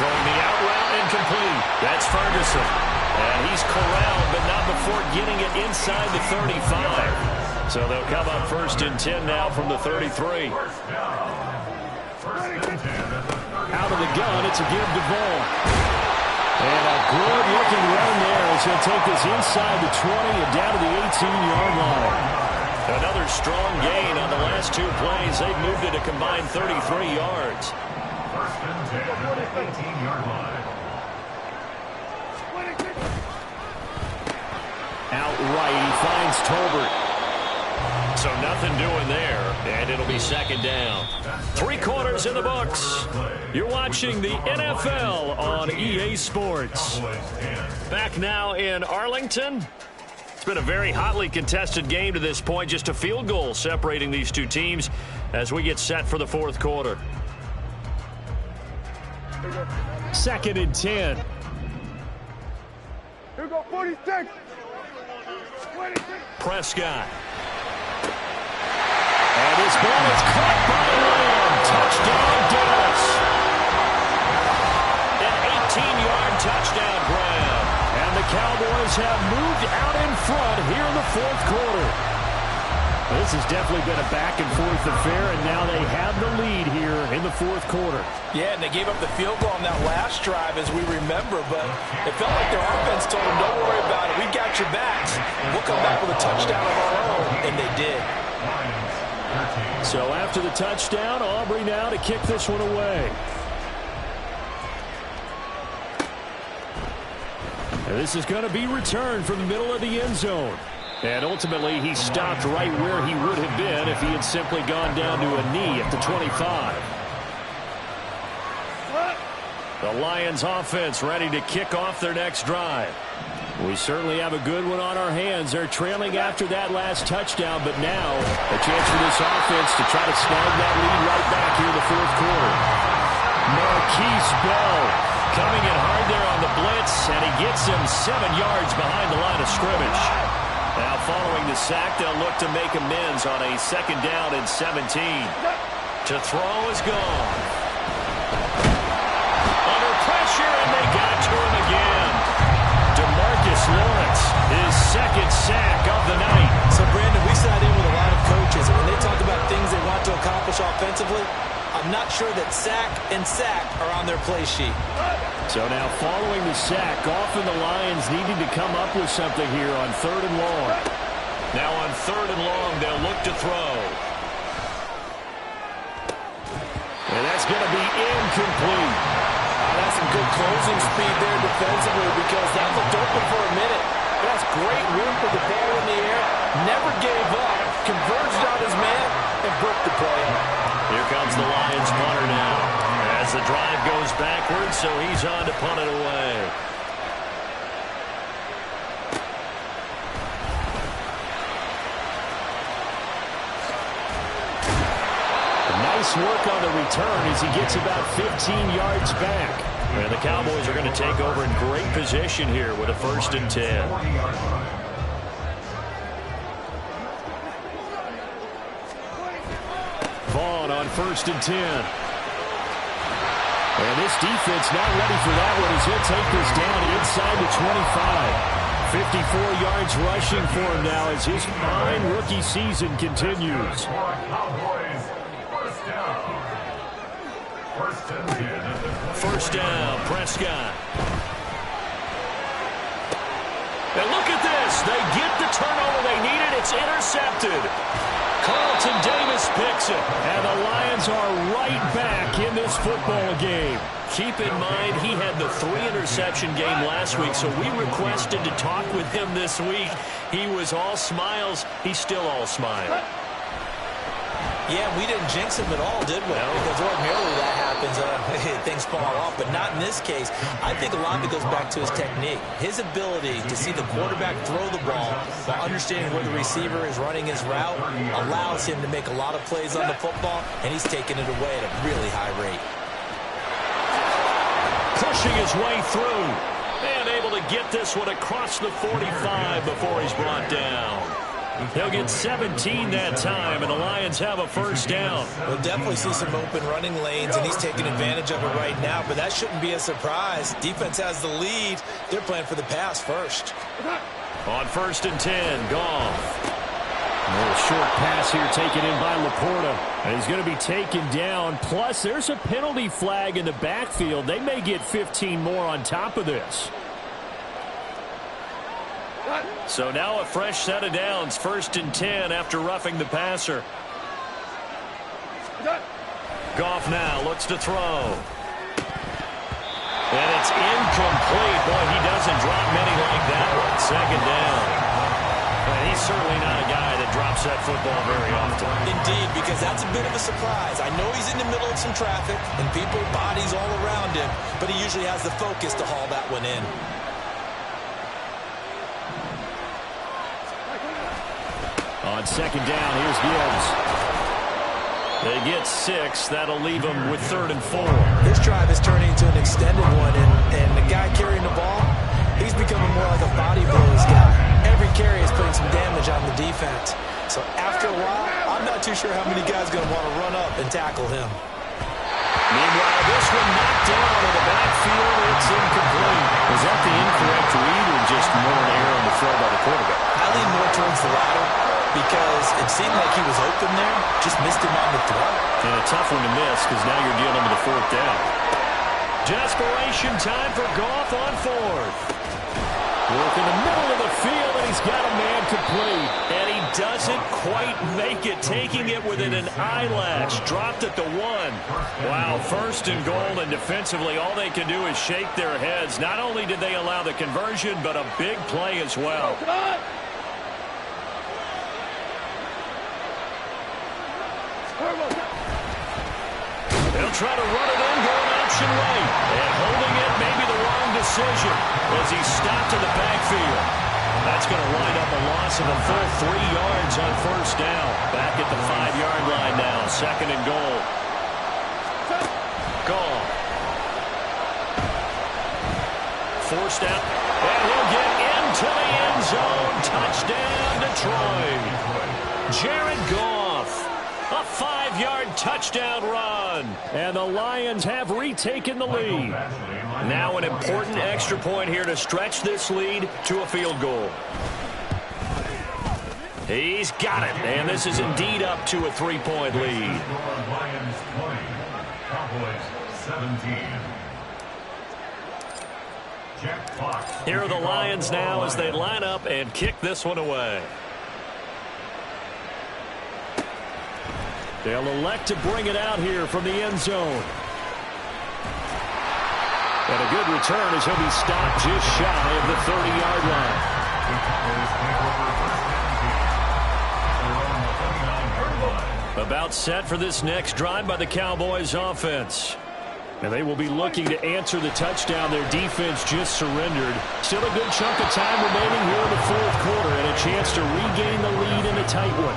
Throwing the out route incomplete. That's Ferguson. And he's corralled, but not before getting it inside the 35. So they'll come up 1st and 10 now from the 33. Out of the gun, it's a give to Vaughn. And a good-looking run there as he'll take this inside the 20 and down to the 18-yard line. Another strong gain on the last 2 plays. They've moved it a combined 33 yards. 1st and 10 at the 18-yard line. Outright, he finds Tolbert. So nothing doing there, and it'll be 2nd down. 3 quarters in the books. You're watching the NFL on EA Sports. Back now in Arlington. It's been a very hotly contested game to this point. Just a field goal separating these two teams as we get set for the 4th quarter. 2nd and 10. Here we go, 46. 26. Prescott. And this ball is caught by Lamb. Touchdown, Dallas. An 18-yard touchdown grab. And the Cowboys have moved out in front here in the 4th quarter. This has definitely been a back-and-forth affair, and now they have the lead here in the 4th quarter. Yeah, and they gave up the field goal on that last drive, as we remember, but it felt like their offense told them, don't worry about it. We got your backs. We'll come back with a touchdown of our own, and they did. So after the touchdown, Aubrey now to kick this one away. And this is going to be returned from the middle of the end zone. And ultimately, he stopped right where he would have been if he had simply gone down to a knee at the 25. The Lions offense ready to kick off their next drive. We certainly have a good one on our hands. They're trailing after that last touchdown, but now a chance for this offense to try to snag that lead right back here in the 4th quarter. Marquise Bell coming in hard there on the blitz, and he gets him 7 yards behind the line of scrimmage. Now following the sack, they'll look to make amends on a 2nd down and 17. To throw is gone. Under pressure, and they got to him again. DeMarcus Lawrence, his 2nd sack of the night. So, Brandon, we sat in with a lot of coaches, and when they talk about things they want to accomplish offensively, I'm not sure that sack and sack are on their play sheet. So now following the sack, often the Lions needing to come up with something here on 3rd and long. Now on 3rd and long, they'll look to throw. And that's going to be incomplete. That's some good closing speed there defensively because that looked open for a minute. That's great work with the ball in the air. Never gave up. Converged on his man and broke the play. Here comes the Lions punter now. As the drive goes backwards, so he's on to punt it away. Nice work on the return as he gets about 15 yards back. And the Cowboys are going to take over in great position here with a 1st and 10. Vaughn on 1st and 10. And this defense not ready for that one as he'll take this down inside the 25. 54 yards rushing for him now as his fine rookie season continues. First down, Prescott. And look at this. They get the turnover they needed. It's intercepted. Carlton Davis picks it. And the Lions are right back in this football game. Keep in mind, he had the 3-interception game last week, so we requested to talk with him this week. He was all smiles. He's still all smile. Yeah, we didn't jinx him at all, did we? No. Because ordinarily that happens, things fall off, but not in this case. I think a lot of it goes back to his technique. His ability to see the quarterback throw the ball while understanding where the receiver is running his route allows him to make a lot of plays on the football, and he's taking it away at a really high rate. Pushing his way through. And able to get this one across the 45 before he's brought down. He'll get 17 that time, and the Lions have a first down. We'll definitely see some open running lanes, and he's taking advantage of it right now, but that shouldn't be a surprise. Defense has the lead. They're playing for the pass first. On 1st and 10, Goff. A little short pass here taken in by Laporta. And he's going to be taken down. Plus, there's a penalty flag in the backfield. They may get 15 more on top of this. So now a fresh set of downs. 1st and 10 after roughing the passer. Goff now looks to throw. And it's incomplete. Boy, he doesn't drop many like that one. 2nd down. And he's certainly not a guy that drops that football very often. Indeed, because that's a bit of a surprise. I know he's in the middle of some traffic and people, bodies all around him, but he usually has the focus to haul that one in. On 2nd down, here's Gibbs. They get 6. That'll leave them with 3rd and 4. This drive is turning into an extended one, and the guy carrying the ball, he's becoming more like a body blows guy. Every carry is putting some damage on the defense. So after a while, I'm not too sure how many guys are going to want to run up and tackle him. Meanwhile, this one knocked down in the backfield. It's incomplete. Was that the incorrect read or just more an error on the throw by the quarterback? I lean more towards the latter because it seemed like he was open there, just missed him on the throw. And a tough one to miss because now you're dealing with a 4th down. Desperation time for Goff on 4th. Work in the middle of the field, and he's got a man complete. And he doesn't quite make it, taking it within an eyelash. Dropped at the 1. Wow, 1st and goal, and defensively, all they can do is shake their heads. Not only did they allow the conversion, but a big play as well. They'll try to run it in, going option right. And holding it may be the wrong decision as he stopped in the backfield. That's going to wind up a loss of a full 3 yards on 1st down. Back at the 5-yard line now, 2nd and goal. Goal. Forced out. And he'll get into the end zone. Touchdown, Detroit. Jared Goff. A 5-yard touchdown run. And the Lions have retaken the lead. Now an important extra point here to stretch this lead to a field goal. He's got it. And this is indeed up to a 3-point lead. Lions 20, Cowboys 17. Jack Fox. Here are the Lions now as they line up and kick this one away. They'll elect to bring it out here from the end zone. And a good return as he'll be stopped just shy of the 30-yard line. About set for this next drive by the Cowboys offense. And they will be looking to answer the touchdown their defense just surrendered. Still a good chunk of time remaining here in the 4th quarter and a chance to regain the lead in a tight one.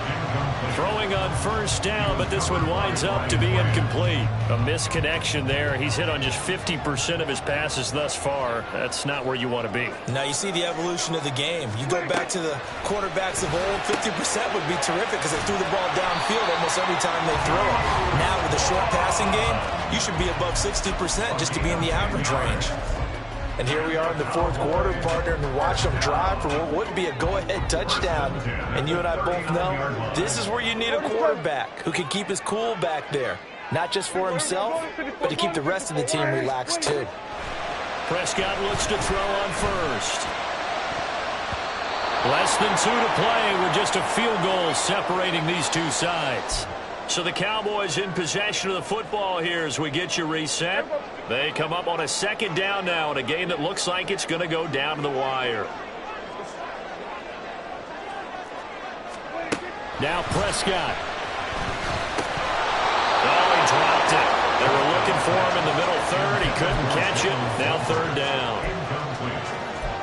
Throwing on 1st down, but this one winds up to be incomplete. A misconnection there. He's hit on just 50% of his passes thus far. That's not where you want to be. Now you see the evolution of the game. You go back to the quarterbacks of old, 50% would be terrific because they threw the ball downfield almost every time they throw it. Now with a short passing game, you should be above 60% just to be in the average range. And here we are in the 4th quarter, partner, and watch them drive for what would be a go-ahead touchdown. And you and I both know this is where you need a quarterback who can keep his cool back there. Not just for himself, but to keep the rest of the team relaxed too. Prescott looks to throw on 1st. Less than 2 to play with just a field goal separating these two sides. So the Cowboys in possession of the football here as we get you reset. They come up on a second down now in a game that looks like it's going to go down to the wire. Now Prescott. Oh, he dropped it. They were looking for him in the middle third. He couldn't catch it. Now third down.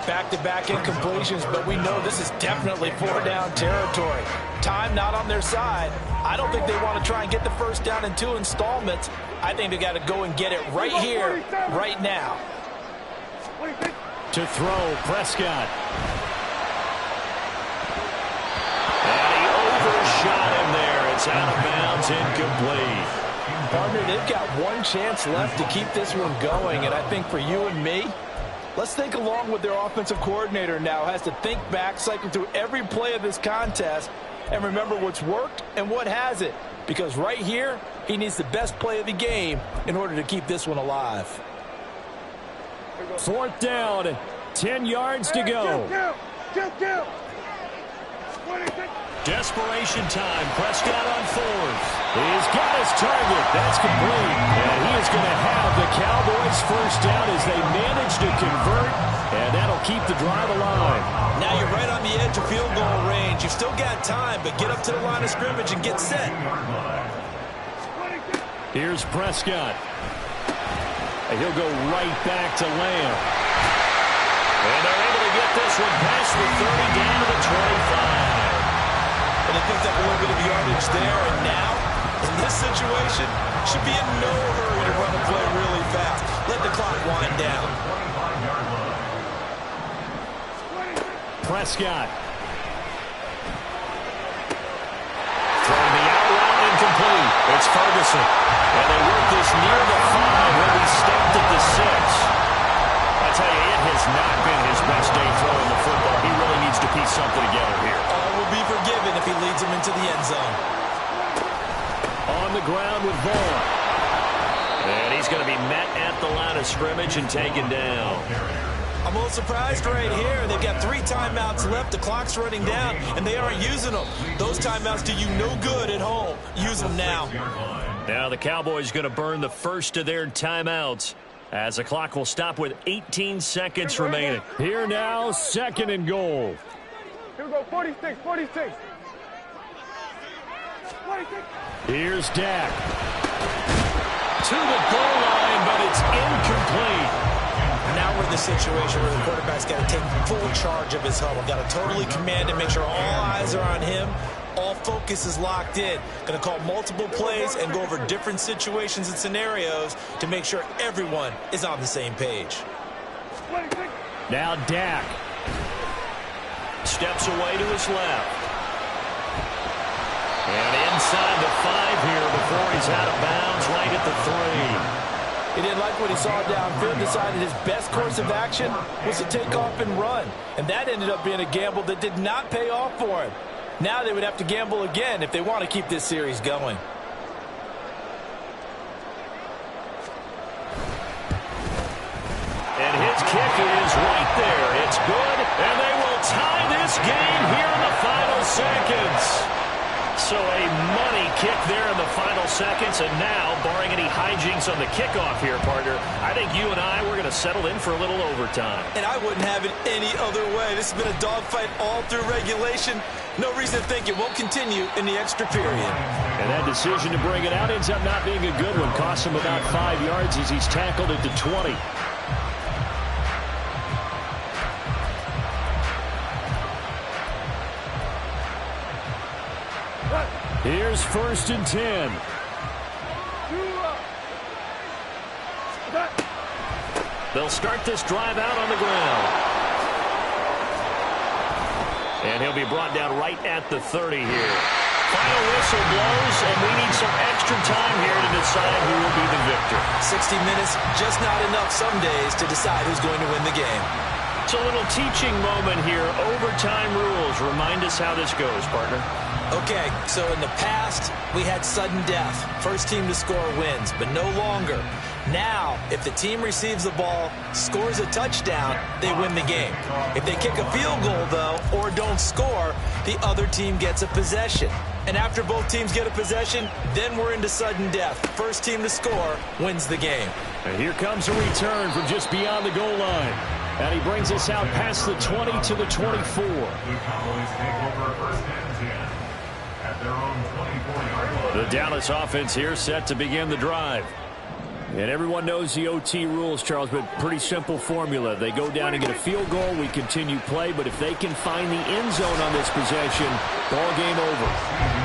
Back-to-back incompletions, but we know this is definitely four-down territory. Time not on their side. I don't think they want to try and get the first down in 2 installments. I think they got to go and get it right here, right now. To throw, Prescott. And he overshot him there. It's out of bounds, incomplete. Partner, they've got one chance left to keep this one going, and I think for you and me, let's think along with their offensive coordinator now. Has to think back, cycle through every play of this contest, and remember what's worked and what hasn't. Because right here, he needs the best play of the game in order to keep this one alive. Fourth down, 10 yards to go. Desperation time. Prescott on fourth. He's got his target. That's complete. And he is going to have the Cowboys first down as they manage to convert. And that'll keep the drive alive. Now you're right on the edge of field goal range. You've still got time, but get up to the line of scrimmage and get set. Here's Prescott. And he'll go right back to Lamb. And they're able to get this one past the 30 down to the 25. And they picked up a little bit of yardage there, and now, in this situation, should be in no hurry to run the play really fast. Let the clock wind down. Prescott. Throwing the out route incomplete. It's Ferguson. And they work this near the 5 when he stopped at the 6. I tell you, it has not been his best day throwing the football. He really needs to piece something together here. All will be forgiven if he leads him into the end zone. On the ground with Vaughn. And he's going to be met at the line of scrimmage and taken down. I'm a little surprised right here. They've got 3 timeouts left. The clock's running down, and they aren't using them. Those timeouts do you no good at home. Use them now. Now the Cowboys going to burn the first of their timeouts, as the clock will stop with 18 seconds remaining. Here now, second and goal. Here we go, 46, 46. 46. Here's Dak. To the goal line, but it's incomplete. Now we're in the situation where the quarterback's got to take full charge of his huddle. Got to totally command and make sure all eyes are on him. All focus is locked in. Going to call multiple plays and go over different situations and scenarios to make sure everyone is on the same page. Now Dak. Steps away to his left. And inside the 5 here before he's out of bounds right at the 3. He didn't like what he saw downfield, decided his best course of action was to take off and run. And that ended up being a gamble that did not pay off for him. Now they would have to gamble again if they want to keep this series going. And his kick is right there. It's good, and they will tie this game here in the final seconds. So a money kick there in the final seconds, and now, barring any hijinks on the kickoff here, partner, I think you and I, we're going to settle in for a little overtime. And I wouldn't have it any other way. This has been a dogfight all through regulation. No reason to think it won't continue in the extra period. And that decision to bring it out ends up not being a good one. Costs him about 5 yards as he's tackled at the 20. Here's first and 10. They'll start this drive out on the ground. And he'll be brought down right at the 30 here. Final whistle blows, and we need some extra time here to decide who will be the victor. 60 minutes, just not enough some days to decide who's going to win the game. It's a little teaching moment here. Overtime rules. Remind us how this goes, partner. Okay, so in the past, we had sudden death. First team to score wins, but no longer. Now, if the team receives the ball, scores a touchdown, they win the game. If they kick a field goal, though, or don't score, the other team gets a possession. And after both teams get a possession, then we're into sudden death. First team to score wins the game. And here comes a return from just beyond the goal line. And he brings us out past the 20 to the 24. The Cowboys take over first and 10 at their own 24-yard line. The Dallas offense here set to begin the drive. And everyone knows the OT rules, Charles, but pretty simple formula. They go down and get a field goal, we continue play, but if they can find the end zone on this possession, ball game over.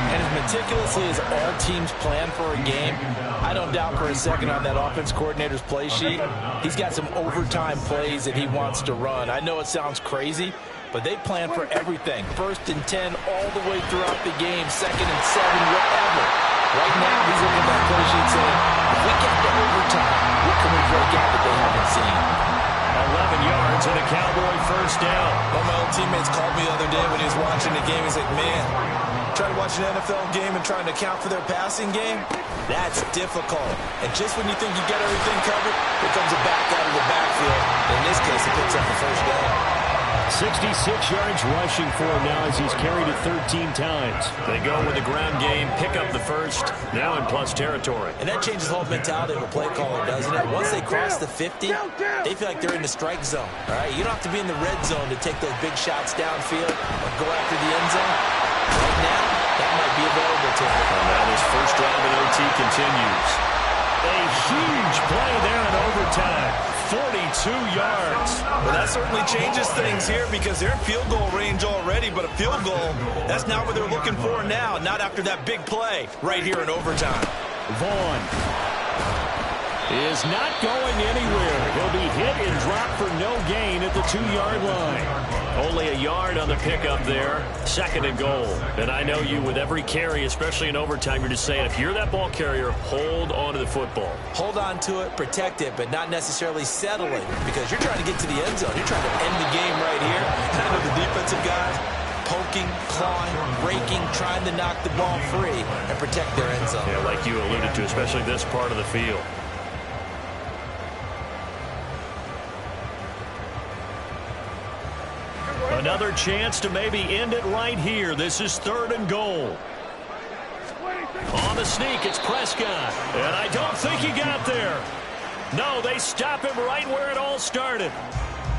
And as meticulously as all teams plan for a game, I don't doubt for a second on that offense coordinator's play sheet, he's got some overtime plays that he wants to run. I know it sounds crazy, but they plan for everything. 1st and 10 all the way throughout the game, 2nd and 7, whatever. Right now, he's looking at that play sheet saying, if we get to overtime, what can we break out that they haven't seen? 11 yards and a Cowboy first down. One of my old teammates called me the other day when he was watching the game. He's like, man, trying to watch an NFL game and trying to account for their passing game, that's difficult. And just when you think you got everything covered, here comes a back out of the backfield. In this case, it picks up the first down. 66 yards rushing for him now as he's carried it 13 times. They go with the ground game, pick up the first, now in plus territory. And that changes the whole mentality of a play caller, doesn't it? Once they cross the 50, they feel like they're in the strike zone. All right, you don't have to be in the red zone to take those big shots downfield or go after the end zone. Right now, that might be available to them. And now this first drive in OT continues. A huge play there in overtime. 42 yards. Well, that certainly changes things here because they're in field goal range already, but a field goal, that's not what they're looking for now, not after that big play right here in overtime. Vaughn is not going anywhere. He'll be hit and dropped for no gain at the 2-yard line. Only a yard on the pickup there. 2nd and goal. And I know you, with every carry, especially in overtime, you're just saying, if you're that ball carrier, hold on to the football. Hold on to it, protect it, but not necessarily settling because you're trying to get to the end zone. You're trying to end the game right here. And I know the defensive guys poking, clawing, breaking, trying to knock the ball free and protect their end zone. Yeah, like you alluded to, especially this part of the field. Another chance to maybe end it right here. This is 3rd and goal. On the sneak, it's Prescott. And I don't think he got there. No, they stop him right where it all started.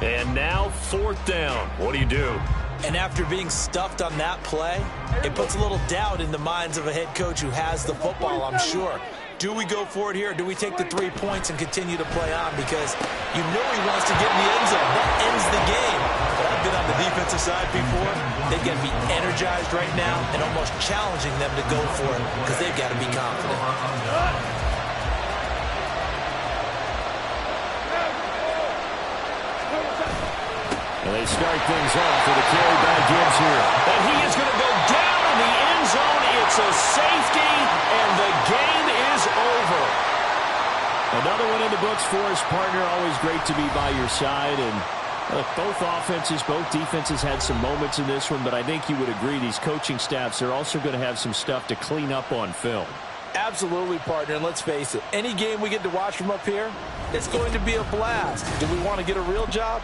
And now 4th down. What do you do? And after being stuffed on that play, it puts a little doubt in the minds of a head coach who has the football, I'm sure. Do we go for it here, or do we take the 3 points and continue to play on? Because you know he wants to get in the end zone. That ends the game. But I've been on the defensive side before. They've got to be energized right now and almost challenging them to go for it because they've got to be confident. And they start things off with a carry by Gibbs here. And he is going to go down in the end zone. It's a safety, and the game is over. Another one in the books for his partner. Always great to be by your side. And both offenses, both defenses had some moments in this one, but I think you would agree these coaching staffs are also going to have some stuff to clean up on film. Absolutely, partner, and let's face it, any game we get to watch from up here, it's going to be a blast. Do we want to get a real job?